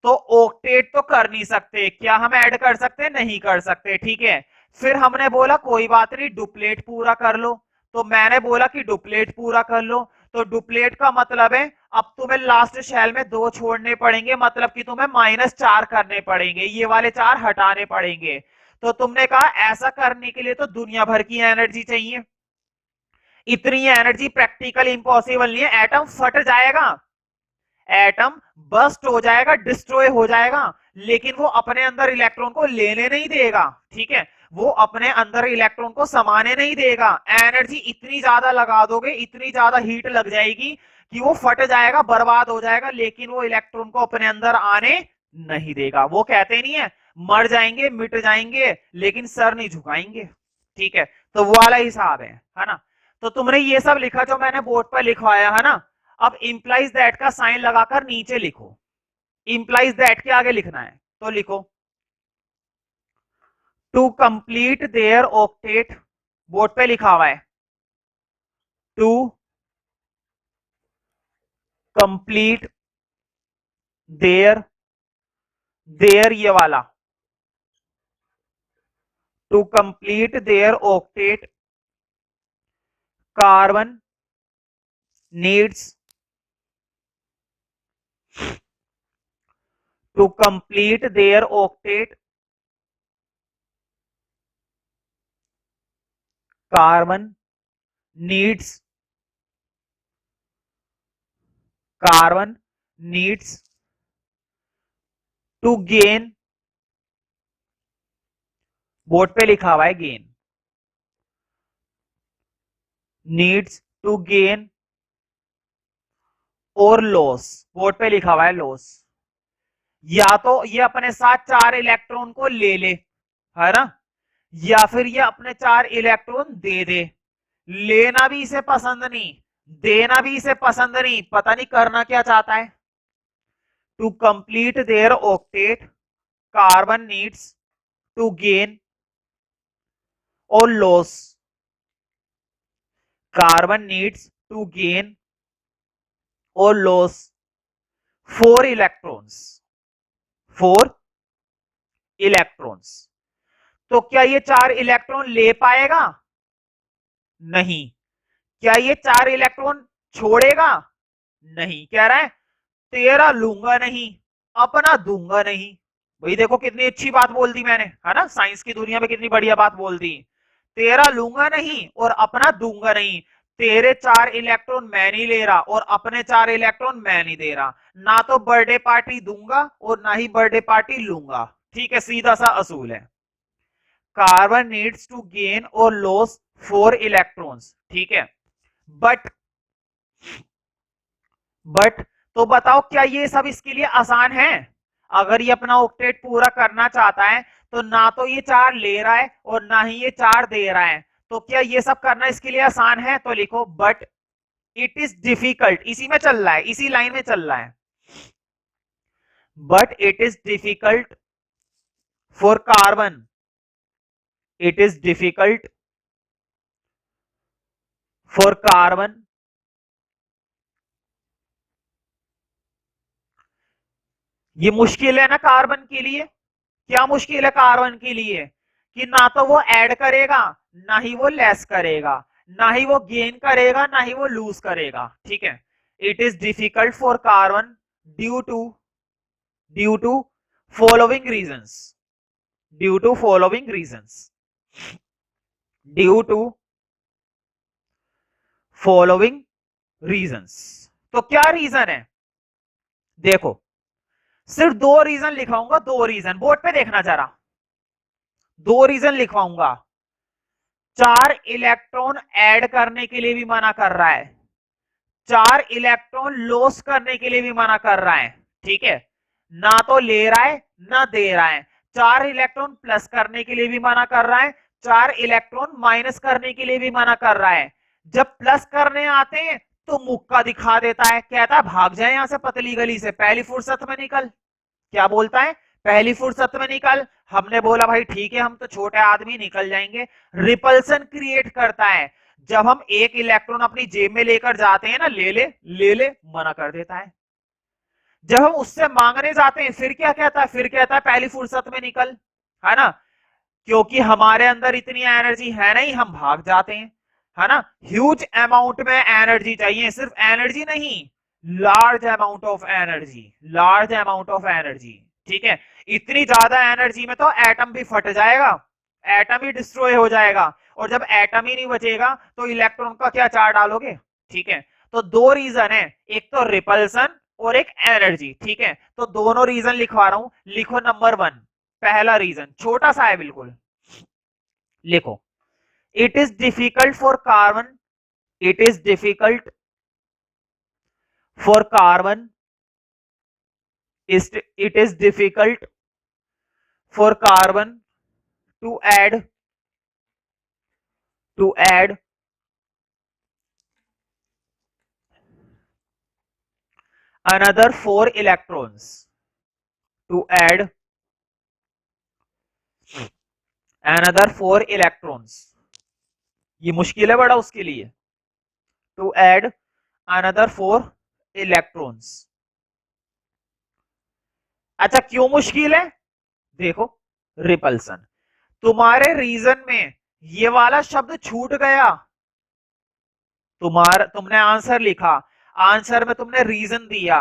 तो ऑक्टेट तो कर नहीं सकते, क्या हम ऐड कर सकते? नहीं कर सकते। ठीक है, फिर हमने बोला कोई बात नहीं, डुप्लेट पूरा कर लो। तो मैंने बोला कि डुप्लेट पूरा कर लो, तो डुप्लेट का मतलब है अब तुम्हें लास्ट शेल में 2 छोड़ने पड़ेंगे, मतलब कि तुम्हें -4 करने पड़ेंगे, ये वाले 4 हटाने पड़ेंगे। तो तुमने कहा ऐसा करने के लिए तो दुनिया भर की एनर्जी चाहिए। इतनी एनर्जी प्रैक्टिकल इंपॉसिबल नहीं है, एटम फट जाएगा, एटम बस्ट हो जाएगा, डिस्ट्रॉय हो जाएगा, लेकिन वो अपने अंदर इलेक्ट्रॉन को लेने नहीं देगा। ठीक है, वो अपने अंदर इलेक्ट्रॉन को समाने नहीं देगा। एनर्जी इतनी ज्यादा लगा दोगे, इतनी ज्यादा हीट लग जाएगी कि वो फट जाएगा, बर्बाद हो जाएगा, लेकिन वो इलेक्ट्रॉन को अपने अंदर आने नहीं देगा। वो कहते नहीं है मर जाएंगे, मिट जाएंगे, लेकिन सर नहीं झुकाएंगे। ठीक है, तो वो वाला हिसाब है ना। तो तुमने ये सब लिखा जो मैंने बोर्ड पर लिखवाया है ना, अब इंप्लाइज दैट का साइन लगाकर नीचे लिखो। इंप्लाइज दैट के आगे लिखना है तो लिखो to complete their octet, board पे लिखा हुआ है टू कंप्लीट देयर, देयर ये वाला, to complete their octet carbon needs, to complete their octet carbon needs, carbon needs to gain, board पे लिखा हुआ है गेन, नीड्स टू गेन और लॉस, बोर्ड पे लिखा हुआ है लॉस। या तो ये अपने साथ 4 इलेक्ट्रॉन को ले ले, है ना, या फिर ये अपने 4 इलेक्ट्रॉन दे दे। लेना भी इसे पसंद नहीं, देना भी इसे पसंद नहीं, पता नहीं करना क्या चाहता है। To complete their octet carbon needs to gain और loss, carbon needs to gain और लॉस 4 इलेक्ट्रॉन्स, 4 इलेक्ट्रॉन्स। तो क्या ये 4 इलेक्ट्रॉन ले पाएगा? नहीं। क्या ये 4 इलेक्ट्रॉन छोड़ेगा? नहीं। कह रहा है तेरा लूंगा नहीं, अपना दूंगा नहीं। भाई देखो कितनी अच्छी बात बोल दी मैंने, है ना, साइंस की दुनिया में कितनी बढ़िया बात बोल दी। तेरा लूंगा नहीं और अपना दूंगा नहीं। तेरे 4 इलेक्ट्रॉन मैं नहीं ले रहा और अपने 4 इलेक्ट्रॉन मैं नहीं दे रहा। ना तो बर्थडे पार्टी दूंगा और ना ही बर्थडे पार्टी लूंगा। ठीक है, सीधा सा असूल है। कार्बन नीड्स टू गेन और लॉस 4 इलेक्ट्रॉन्स। ठीक है, बट बट तो बताओ क्या ये सब इसके लिए आसान है? अगर ये अपना ऑक्टेट पूरा करना चाहता है तो ना तो ये 4 ले रहा है और ना ही ये 4 दे रहा है, तो क्या ये सब करना इसके लिए आसान है? तो लिखो बट इट इज डिफिकल्ट, इसी में चल रहा है, इसी लाइन में चल रहा है। But it is difficult for carbon, it is difficult for carbon ये मुश्किल है ना कार्बन के लिए। क्या मुश्किल है कार्बन के लिए? कि ना तो वो ऐड करेगा, ना ही वो लेस करेगा, ना ही वो गेन करेगा, ना ही वो लूज करेगा। ठीक है, it is difficult for carbon due to following reasons, due to following reasons, due to following reasons. तो क्या रीजन है? देखो सिर्फ 2 रीजन लिखाऊंगा, 2 रीजन बोर्ड पे देखना जरा। 2 रीजन लिखवाऊंगा। 4 इलेक्ट्रॉन ऐड करने के लिए भी मना कर रहा है, 4 इलेक्ट्रॉन लॉस करने के लिए भी मना कर रहा है। ठीक है, ना तो ले रहा है ना दे रहा है। 4 इलेक्ट्रॉन प्लस करने के लिए भी मना कर रहा है, 4 इलेक्ट्रॉन माइनस करने के लिए भी मना कर रहा है। जब प्लस करने आते हैं तो मुक्का दिखा देता है, कहता है भाग जाए यहां से पतली गली से, पहली फुर्सत में निकल। क्या बोलता है? पहली फुर्सत में निकल। हमने बोला भाई ठीक है, हम तो छोटे आदमी, निकल जाएंगे। रिपल्सन क्रिएट करता है। जब हम एक इलेक्ट्रॉन अपनी जेब में लेकर जाते हैं ना, ले ले ले ले, मना कर देता है। जब हम उससे मांगने जाते हैं फिर क्या कहता है? फिर कहता है पहली फुर्सत में निकल, है ना, क्योंकि हमारे अंदर इतनी एनर्जी है नहीं, हम भाग जाते हैं, है ना। ह्यूज अमाउंट में एनर्जी चाहिए, सिर्फ एनर्जी नहीं, large amount of energy, large amount of energy. ठीक है, इतनी ज्यादा एनर्जी में तो एटम भी फट जाएगा, एटम ही डिस्ट्रॉय हो जाएगा। और जब एटम ही नहीं बचेगा तो इलेक्ट्रॉन का क्या चार्ज डालोगे? ठीक है, तो 2 रीजन है, एक तो रिपल्सन और एक एनर्जी। ठीक है, तो दोनों रीजन लिखवा रहा हूं। लिखो नंबर 1, पहला रीजन छोटा सा है बिल्कुल, लिखो it is difficult for carbon, it is difficult for carbon, it is difficult for carbon to add another 4 electrons to add another 4 electrons, ये मुश्किल है बड़ा उसके लिए, to add another 4 electrons। अच्छा क्यों मुश्किल है? देखो, रिपल्सन, तुम्हारे रीजन में ये वाला शब्द छूट गया, तुमने आंसर लिखा, आंसर में तुमने रीजन दिया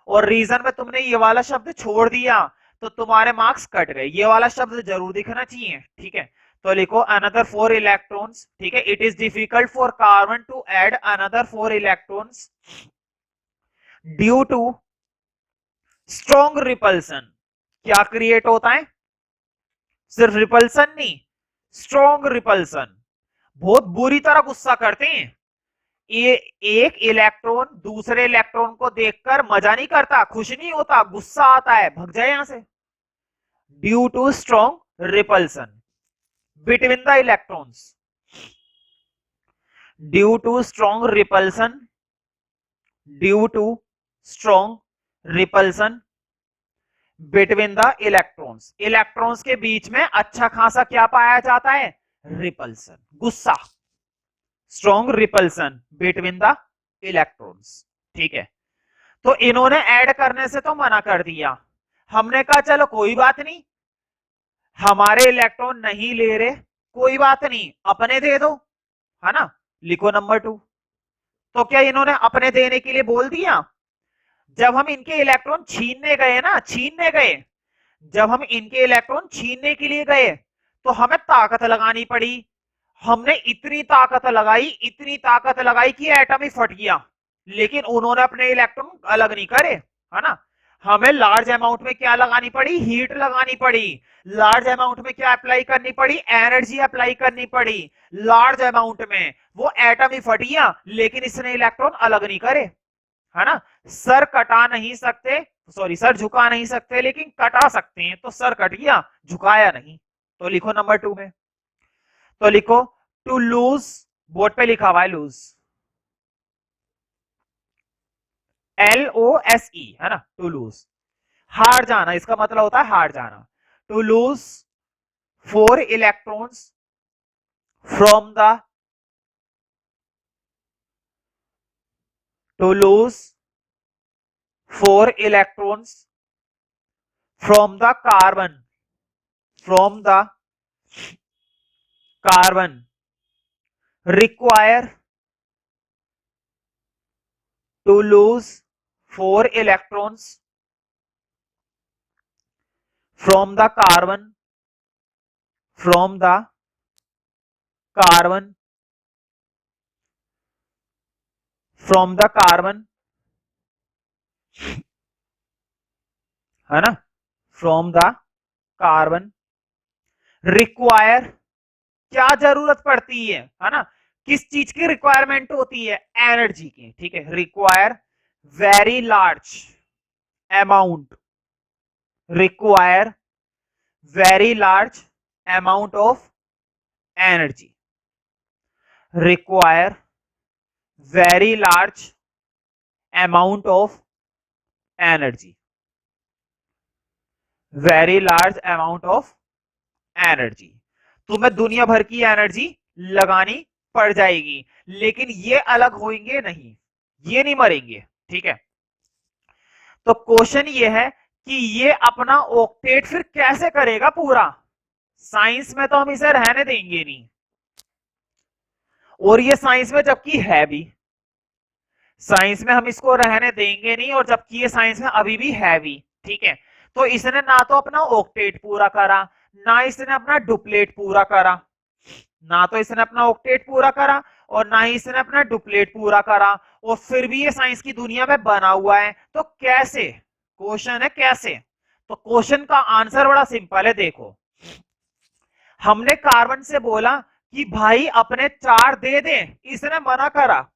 और रीजन में तुमने ये वाला शब्द छोड़ दिया, तो तुम्हारे मार्क्स कट गए। ये वाला शब्द जरूर दिखना चाहिए, ठीक है। तो लिखो अनदर 4 इलेक्ट्रॉन्स, ठीक है। It is difficult for carbon to add another 4 electrons due to strong repulsion. क्या क्रिएट होता है? सिर्फ रिपल्सन नहीं, स्ट्रॉन्ग रिपल्सन। बहुत बुरी तरह गुस्सा करते हैं। ये एक इलेक्ट्रॉन दूसरे इलेक्ट्रॉन को देखकर मजा नहीं करता, खुश नहीं होता, गुस्सा आता है, भग जाए यहां से। Due to strong repulsion between the electrons, due to strong repulsion, due to strong repulsion between the electrons. Electrons के बीच में अच्छा खासा क्या पाया जाता है? रिपल्सन, गुस्सा। Strong repulsion between the electrons, ठीक है। तो इन्होंने ऐड करने से तो मना कर दिया, हमने कहा चलो कोई बात नहीं, हमारे इलेक्ट्रॉन नहीं ले रहे, कोई बात नहीं, अपने दे दो, है ना। लिखो नंबर 2। तो क्या इन्होंने अपने देने के लिए बोल दिया? जब हम इनके इलेक्ट्रॉन छीनने गए ना, छीनने गए, जब हम इनके इलेक्ट्रॉन छीनने के लिए गए तो हमें ताकत लगानी पड़ी। हमने इतनी ताकत लगाई, इतनी ताकत लगाई कि एटम ही फट गया, लेकिन उन्होंने अपने इलेक्ट्रॉन अलग नहीं करे, है ना। हमें लार्ज अमाउंट में क्या लगानी पड़ी? हीट लगानी पड़ी। लार्ज अमाउंट में क्या अप्लाई करनी पड़ी? एनर्जी अप्लाई करनी पड़ी। लार्ज अमाउंट में वो एटम ही फट गया, लेकिन इसने इलेक्ट्रॉन अलग नहीं करे, है ना। सर कटा नहीं सकते, सॉरी सर झुका नहीं सकते, लेकिन कटा सकते हैं, तो सर कट गया, झुकाया नहीं। तो लिखो नंबर 2 में, तो लिखो टू लूज, बोर्ड पे लिखा हुआ है लूज, LOSE, है ना, टू लूज, हार जाना, इसका मतलब होता है हार जाना। To lose 4 electrons from the, to lose 4 electrons from the carbon, from the carbon require to lose 4 electrons from the carbon, from the carbon, from the carbon, है ना, from the carbon require, क्या जरूरत पड़ती है ना, किस चीज की रिक्वायरमेंट होती है? एनर्जी की, ठीक है। Require very large amount, require very large amount of energy, require very large amount of energy, very large amount of energy. तुम्हें दुनिया भर की एनर्जी लगानी पड़ जाएगी, लेकिन ये अलग होंगे नहीं, ये नहीं मरेंगे, ठीक है। तो क्वेश्चन ये है कि ये अपना ऑक्टेट फिर कैसे करेगा पूरा? साइंस में तो हम इसे रहने देंगे नहीं, और ये साइंस में जबकि है भी, साइंस में हम इसको रहने देंगे नहीं, और जबकि ये साइंस में अभी भी है भी, ठीक है। तो इसने ना तो अपना ऑक्टेट पूरा करा, ना इसने अपना डुप्लेट पूरा करा, ना तो इसने अपना ऑक्टेट पूरा करा और ना ही इसने अपना डुप्लेट पूरा करा, और फिर भी ये साइंस की दुनिया में बना हुआ है। तो कैसे? क्वेश्चन है कैसे। तो क्वेश्चन का आंसर बड़ा सिंपल है, देखो। हमने कार्बन से बोला कि भाई अपने 4 दे दे, इसने मना करा।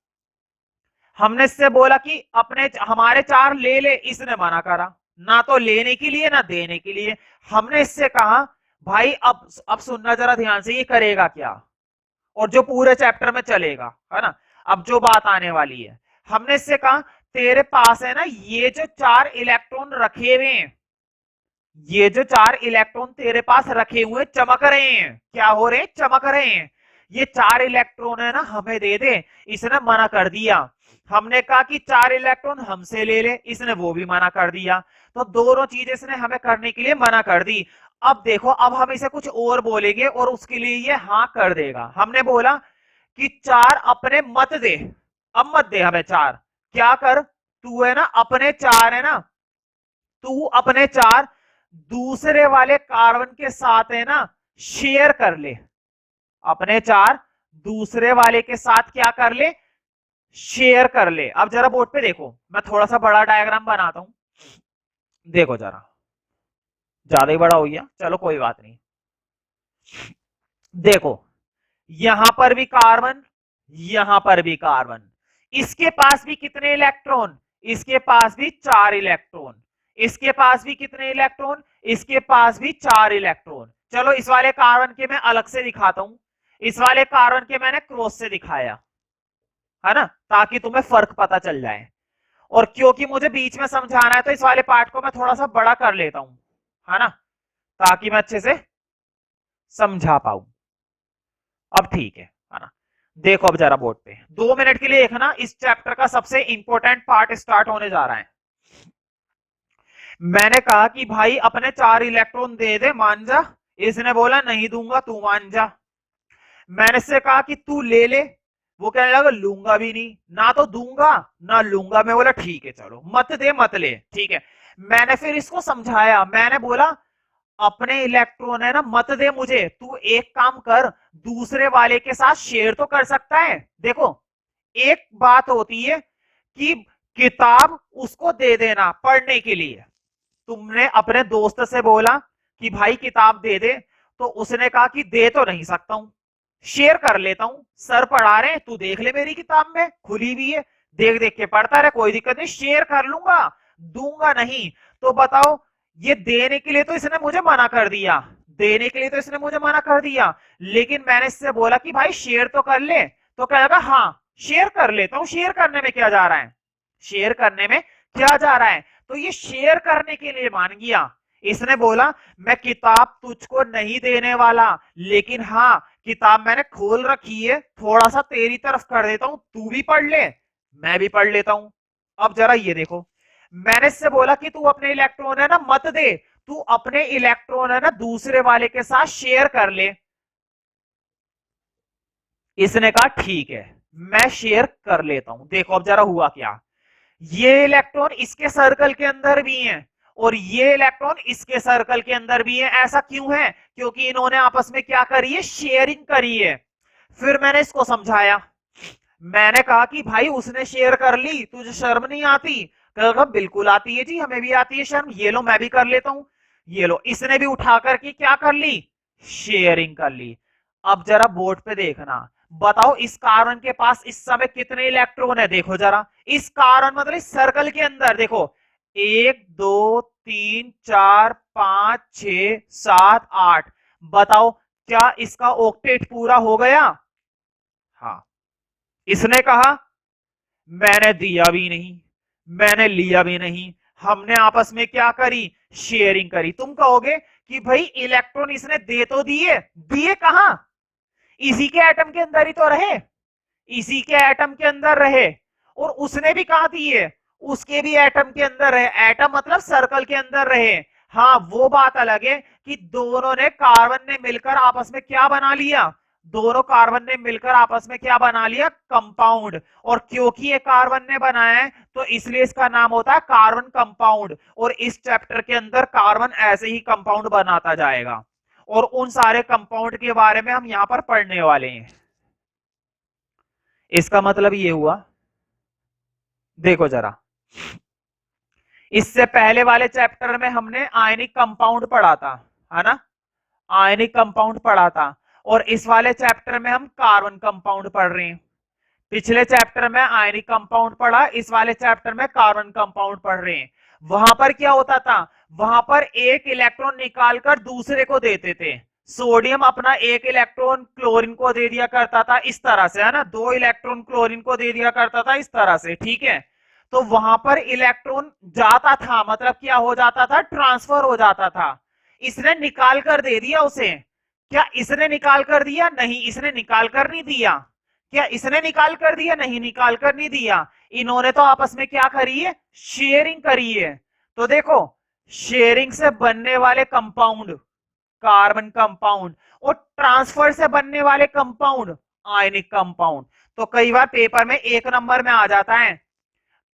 हमने इससे बोला कि अपने हमारे 4 ले ले, इसने मना करा, ना तो लेने के लिए ना देने के लिए। हमने इससे कहा भाई अब सुनना जरा ध्यान से, ये करेगा क्या, और जो पूरे चैप्टर में चलेगा, है ना। अब जो बात आने वाली है, हमने इससे कहा तेरे पास है ना ये जो 4 इलेक्ट्रॉन रखे हुए हैं, ये जो 4 इलेक्ट्रॉन तेरे पास रखे हुए चमक रहे हैं, क्या हो रहे हैं, चमक रहे हैं। ये 4 इलेक्ट्रॉन है ना हमें दे दे, इसने मना कर दिया। हमने कहा कि 4 इलेक्ट्रॉन हमसे ले ले, इसने वो भी मना कर दिया। तो दोनों चीजें इसने हमें करने के लिए मना कर दी। अब देखो, अब हम इसे कुछ और बोलेंगे और उसके लिए ये हाँ कर देगा। हमने बोला कि 4 अपने मत दे, अब मत दे हमें 4, क्या कर, तू है ना अपने 4 है ना, तू अपने 4 दूसरे वाले कार्बन के साथ है ना शेयर कर ले, अपने 4 दूसरे वाले के साथ क्या कर ले, शेयर कर ले। अब जरा बोर्ड पे देखो, मैं थोड़ा सा बड़ा डायग्राम बनाता हूं, देखो जरा, ज्यादा ही बड़ा हो गया, चलो कोई बात नहीं। देखो, यहां पर भी कार्बन, यहां पर भी कार्बन, इसके पास भी कितने इलेक्ट्रॉन, इसके पास भी 4 इलेक्ट्रॉन, इसके पास भी कितने इलेक्ट्रॉन, इसके पास भी 4 इलेक्ट्रॉन। चलो इस वाले कार्बन के मैं अलग से दिखाता हूं, इस वाले कार्बन के मैंने क्रॉस से दिखाया है ना, ताकि तुम्हें फर्क पता चल जाए। और क्योंकि मुझे बीच में समझाना है तो इस वाले पार्ट को मैं थोड़ा सा बड़ा कर लेता हूं, है ना, ताकि मैं अच्छे से समझा पाऊं। अब ठीक है ना। देखो अब जरा बोर्ड पे 2 मिनट के लिए देखना, इस चैप्टर का सबसे इंपॉर्टेंट पार्ट स्टार्ट होने जा रहा है। मैंने कहा कि भाई अपने 4 इलेक्ट्रॉन दे दे, मान जा। इसने बोला नहीं दूंगा, तू मान जा। मैंने इससे कहा कि तू ले ले, वो कहने लगा लूंगा भी नहीं, ना तो दूंगा ना लूंगा। मैं बोला ठीक है चलो, मत दे मत ले, ठीक है। मैंने फिर इसको समझाया, मैंने बोला अपने इलेक्ट्रॉन है ना मत दे मुझे, तू एक काम कर, दूसरे वाले के साथ शेयर तो कर सकता है। देखो, एक बात होती है कि किताब उसको दे देना पढ़ने के लिए, तुमने अपने दोस्त से बोला कि भाई किताब दे दे, तो उसने कहा कि दे तो नहीं सकता हूं, शेयर कर लेता हूं, सर पढ़ा रहे तू देख ले, मेरी किताब में खुली हुई है, देख देख के पढ़ता रहे, कोई दिक्कत नहीं, शेयर कर लूंगा, दूंगा नहीं। तो बताओ, ये देने के लिए तो इसने मुझे मना कर दिया, देने के लिए तो इसने मुझे मना कर दिया, लेकिन मैंने इससे बोला कि भाई शेयर तो कर ले, तो क्या लगा, हाँ शेयर कर लेता हूं, शेयर करने में क्या जा रहा है, शेयर करने में क्या जा रहा है। तो ये शेयर करने के लिए मान गया। इसने बोला मैं किताब तुझको नहीं देने वाला, लेकिन हाँ किताब मैंने खोल रखी है, थोड़ा सा तेरी तरफ कर देता हूं, तू भी पढ़ ले मैं भी पढ़ लेता हूं। अब जरा ये देखो, मैंने इससे बोला कि तू अपने इलेक्ट्रॉन है ना मत दे, तू अपने इलेक्ट्रॉन है ना दूसरे वाले के साथ शेयर कर ले। इसने कहा ठीक है मैं शेयर कर लेता हूं। देखो अब जरा हुआ क्या, ये इलेक्ट्रॉन इसके सर्कल के अंदर भी हैं और ये इलेक्ट्रॉन इसके सर्कल के अंदर भी है। ऐसा क्यों है, क्योंकि इन्होंने आपस में क्या करी है, शेयरिंग करी है। फिर मैंने इसको समझाया, मैंने कहा कि भाई उसने शेयर कर ली, तुझे शर्म नहीं आती, कहा बिल्कुल आती है जी, हमें भी आती है शर्म, ये लो मैं भी कर लेता हूं, ये लो। इसने भी उठा करके क्या कर ली, शेयरिंग कर ली। अब जरा बोर्ड पे देखना, बताओ इस कार्बन के पास इस समय कितने इलेक्ट्रॉन है, देखो जरा, इस कार्बन मतलब इस सर्कल के अंदर देखो, 1 2 3 4 5 6 7 8। बताओ क्या इसका ऑक्टेट पूरा हो गया, हाँ। इसने कहा मैंने दिया भी नहीं, मैंने लिया भी नहीं, हमने आपस में क्या करी, शेयरिंग करी। तुम कहोगे कि भाई इलेक्ट्रॉन इसने दे तो दिए, दिए कहां, इसी के एटम के अंदर ही तो रहे, इसी के एटम के अंदर रहे। और उसने भी कहा दिए, उसके भी एटम के अंदर रहे, एटम मतलब सर्कल के अंदर रहे। हाँ वो बात अलग है कि दोनों ने, कार्बन ने मिलकर आपस में क्या बना लिया, दोनों कार्बन ने मिलकर आपस में क्या बना लिया, कंपाउंड। और क्योंकि ये कार्बन ने बनाया है तो इसलिए इसका नाम होता है कार्बन कंपाउंड। और इस चैप्टर के अंदर कार्बन ऐसे ही कंपाउंड बनाता जाएगा और उन सारे कंपाउंड के बारे में हम यहां पर पढ़ने वाले हैं। इसका मतलब ये हुआ, देखो जरा, इससे पहले वाले चैप्टर में हमने आयनिक कंपाउंड पढ़ा था, है ना, आयनिक कंपाउंड पढ़ा था। और इस वाले चैप्टर में हम कार्बन कंपाउंड पढ़ रहे हैं। पिछले चैप्टर में आयनिक कंपाउंड पढ़ा, इस वाले चैप्टर में कार्बन कंपाउंड पढ़ रहे हैं। वहां पर क्या होता था, वहां पर एक इलेक्ट्रॉन निकालकर दूसरे को देते थे। सोडियम अपना एक इलेक्ट्रॉन क्लोरीन को दे दिया करता था इस तरह से, है ना, 2 इलेक्ट्रॉन क्लोरीन को दे दिया करता था इस तरह से, ठीक है। तो वहां पर इलेक्ट्रॉन जाता था, मतलब क्या हो जाता था, ट्रांसफर हो जाता था। इसने निकाल कर दे दिया उसे। क्या इसने निकाल कर दिया? नहीं, इसने निकाल कर नहीं दिया। क्या इसने निकाल कर दिया? नहीं, निकाल कर नहीं दिया। इन्होंने तो आपस में क्या करी है, शेयरिंग करी है। तो देखो, शेयरिंग से बनने वाले कंपाउंड कार्बन कंपाउंड, और ट्रांसफर से बनने वाले कंपाउंड आयनिक कंपाउंड। तो कई बार पेपर में 1 नंबर में आ जाता है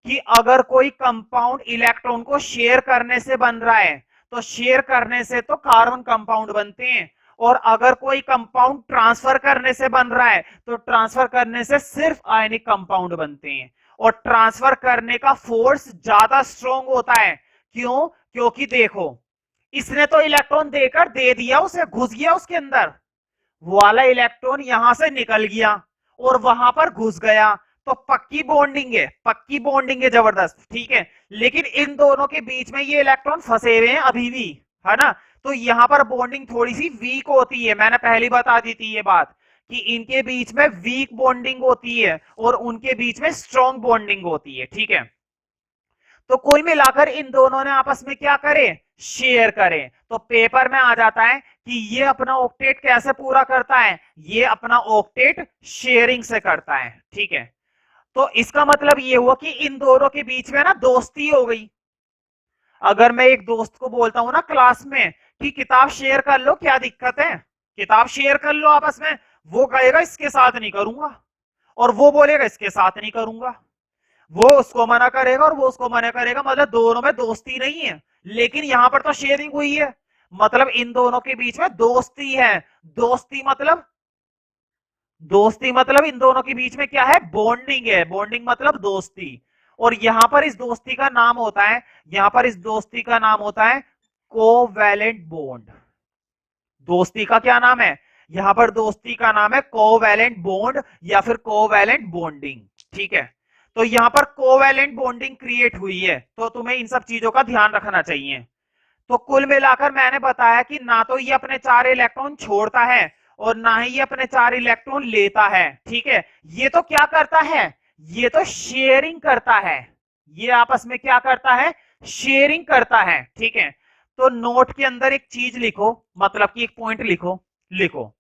कि अगर कोई कंपाउंड इलेक्ट्रॉन को शेयर करने से बन रहा है, तो शेयर करने से तो कार्बन कंपाउंड बनते हैं, और अगर कोई कंपाउंड ट्रांसफर करने से बन रहा है, तो ट्रांसफर करने से सिर्फ आयनिक कंपाउंड बनते हैं। और ट्रांसफर करने का फोर्स ज्यादा स्ट्रॉन्ग होता है। क्यों? क्योंकि देखो, इसने तो इलेक्ट्रॉन देकर दे दिया, उसे घुस गया उसके अंदर, वो वाला इलेक्ट्रॉन यहां से निकल गया और वहां पर घुस गया। तो पक्की बॉन्डिंग है, पक्की बॉन्डिंग है, जबरदस्त, ठीक है। लेकिन इन दोनों के बीच में ये इलेक्ट्रॉन फंसे हुए हैं अभी भी, है ना। तो यहां पर बॉन्डिंग थोड़ी सी वीक होती है, मैंने पहले बता दी थी ये बात कि इनके बीच में वीक बॉन्डिंग होती है और उनके बीच में स्ट्रॉन्ग बॉन्डिंग होती है, ठीक है। तो कुल मिलाकर इन दोनों ने आपस में क्या करे, शेयर करें। तो पेपर में आ जाता है कि ये अपना ऑक्टेट कैसे पूरा करता है, ये अपना ऑक्टेट शेयरिंग से करता है, ठीक है। तो इसका मतलब ये हुआ कि इन दोनों के बीच में ना दोस्ती हो गई। अगर मैं एक दोस्त को बोलता हूं ना क्लास में कि किताब शेयर कर लो, क्या दिक्कत है, किताब शेयर कर लो आपस में, वो कहेगा इसके साथ नहीं करूंगा, और वो बोलेगा इसके साथ नहीं करूंगा। वो उसको मना करेगा और वो उसको मना करेगा, मतलब दोनों में दोस्ती नहीं है। लेकिन यहां पर तो शेयरिंग हुई है, मतलब इन दोनों के बीच में दोस्ती है। दोस्ती मतलब, दोस्ती मतलब इन दोनों के बीच में क्या है, बॉन्डिंग है। बॉन्डिंग मतलब दोस्ती। और यहां पर इस दोस्ती का नाम होता है, यहां पर इस दोस्ती का नाम होता है कोवैलेंट बॉन्ड। दोस्ती का क्या नाम है, यहां पर दोस्ती का नाम है कोवैलेंट बॉन्ड या फिर कोवैलेंट बॉन्डिंग, ठीक है। तो यहां पर कोवैलेंट बॉन्डिंग क्रिएट हुई है, तो तुम्हें इन सब चीजों का ध्यान रखना चाहिए। तो कुल मिलाकर मैंने बताया कि ना तो ये अपने 4 इलेक्ट्रॉन छोड़ता है और ना ही ये अपने 4 इलेक्ट्रॉन लेता है, ठीक है। ये तो क्या करता है, ये तो शेयरिंग करता है। ये आपस में क्या करता है, शेयरिंग करता है, ठीक है। तो नोट के अंदर एक चीज लिखो, मतलब कि एक पॉइंट लिखो, लिखो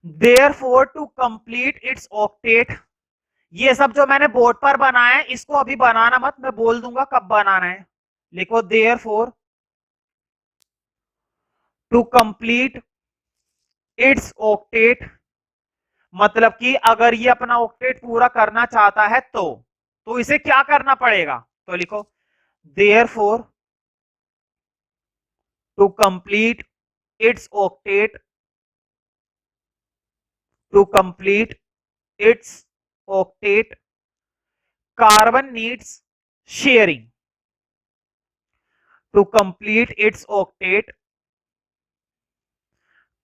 therefore to complete its octet. ये सब जो मैंने बोर्ड पर बनाया है इसको अभी बनाना मत, मैं बोल दूंगा कब बनाना है। लिखो therefore to complete its octet, मतलब कि अगर ये अपना ऑक्टेट पूरा करना चाहता है तो इसे क्या करना पड़ेगा, तो लिखो therefore to complete its octet, to complete its octet carbon needs sharing. To complete its octet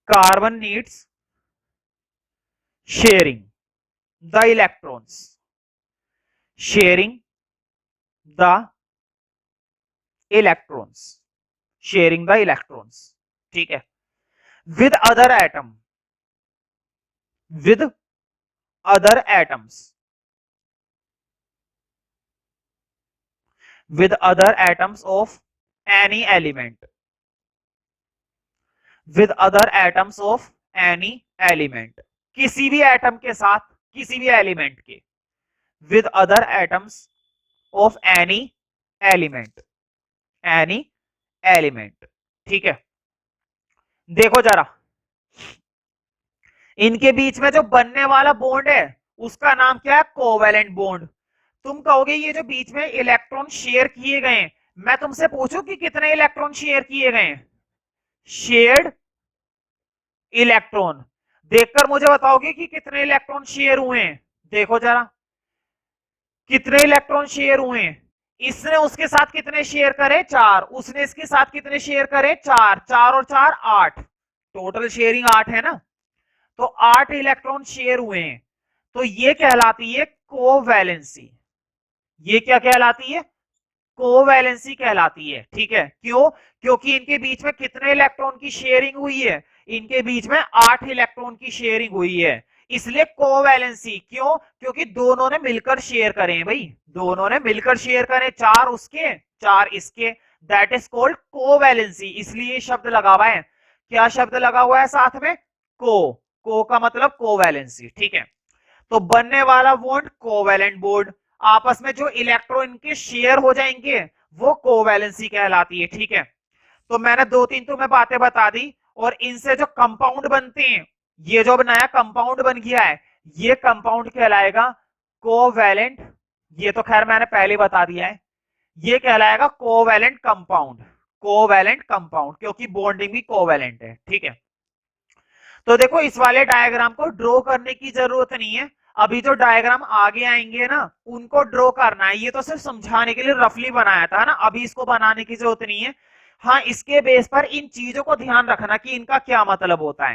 carbon needs sharing the electrons, sharing the electrons, sharing the electrons, ठीक है, with other atom, with other atoms, with other atoms of any element, with other atoms of any element, किसी भी atom के साथ, किसी भी element के, with other atoms of any element, any element, ठीक है। देखो जरा, इनके बीच में जो बनने वाला बॉन्ड है उसका नाम क्या है, कोवेलेंट बॉन्ड। तुम कहोगे ये जो बीच में इलेक्ट्रॉन शेयर किए गए, मैं तुमसे पूछूं कि कितने इलेक्ट्रॉन शेयर किए गए, शेयर्ड इलेक्ट्रॉन, देखकर मुझे बताओगे कि कितने इलेक्ट्रॉन शेयर हुए हैं। देखो जरा, कितने इलेक्ट्रॉन शेयर हुए हैं, इसने उसके साथ कितने शेयर करे, 4, उसने इसके साथ कितने शेयर करे, 4, 4 और 4 8, टोटल शेयरिंग 8 है ना। तो 8 इलेक्ट्रॉन शेयर हुए हैं, तो ये कहलाती है कोवैलेंसी। ये क्या कहलाती है, कोवैलेंसी कहलाती है, ठीक है। क्यों? क्योंकि इनके बीच में कितने इलेक्ट्रॉन की शेयरिंग हुई है, इनके बीच में 8 इलेक्ट्रॉन की शेयरिंग हुई है। इसलिए कोवैलेंसी। क्यों? क्योंकि दोनों ने मिलकर शेयर करें भाई, दोनों ने मिलकर शेयर करें, 4 उसके 4 इसके, दैट इज कॉल्ड कोवैलेंसी। इसलिए शब्द लगा हुआ है, क्या शब्द लगा हुआ है साथ में? को का मतलब कोवैलेंसी। ठीक है, तो बनने वाला बॉन्ड कोवैलेंट बॉन्ड, आपस में जो इलेक्ट्रॉन इनके शेयर हो जाएंगे वो कोवैलेंसी कहलाती है। ठीक है, तो मैंने 2-3 तुम्हें बातें बता दी, और इनसे जो कंपाउंड बनते हैं, ये जो नया कंपाउंड बन गया है, ये कंपाउंड कहलाएगा कोवैलेंट। ये तो खैर मैंने पहले बता दिया है, ये कहलाएगा कोवैलेंट कंपाउंड। कोवैलेंट कंपाउंड क्योंकि बॉन्डिंग भी कोवैलेंट है। ठीक है, तो देखो इस वाले डायग्राम को ड्रॉ करने की जरूरत नहीं है, अभी जो डायग्राम आगे आएंगे ना उनको ड्रॉ करना है। ये तो सिर्फ समझाने के लिए रफली बनाया था ना, अभी इसको बनाने की जरूरत नहीं है। हाँ, इसके बेस पर इन चीजों को ध्यान रखना कि इनका क्या मतलब होता है।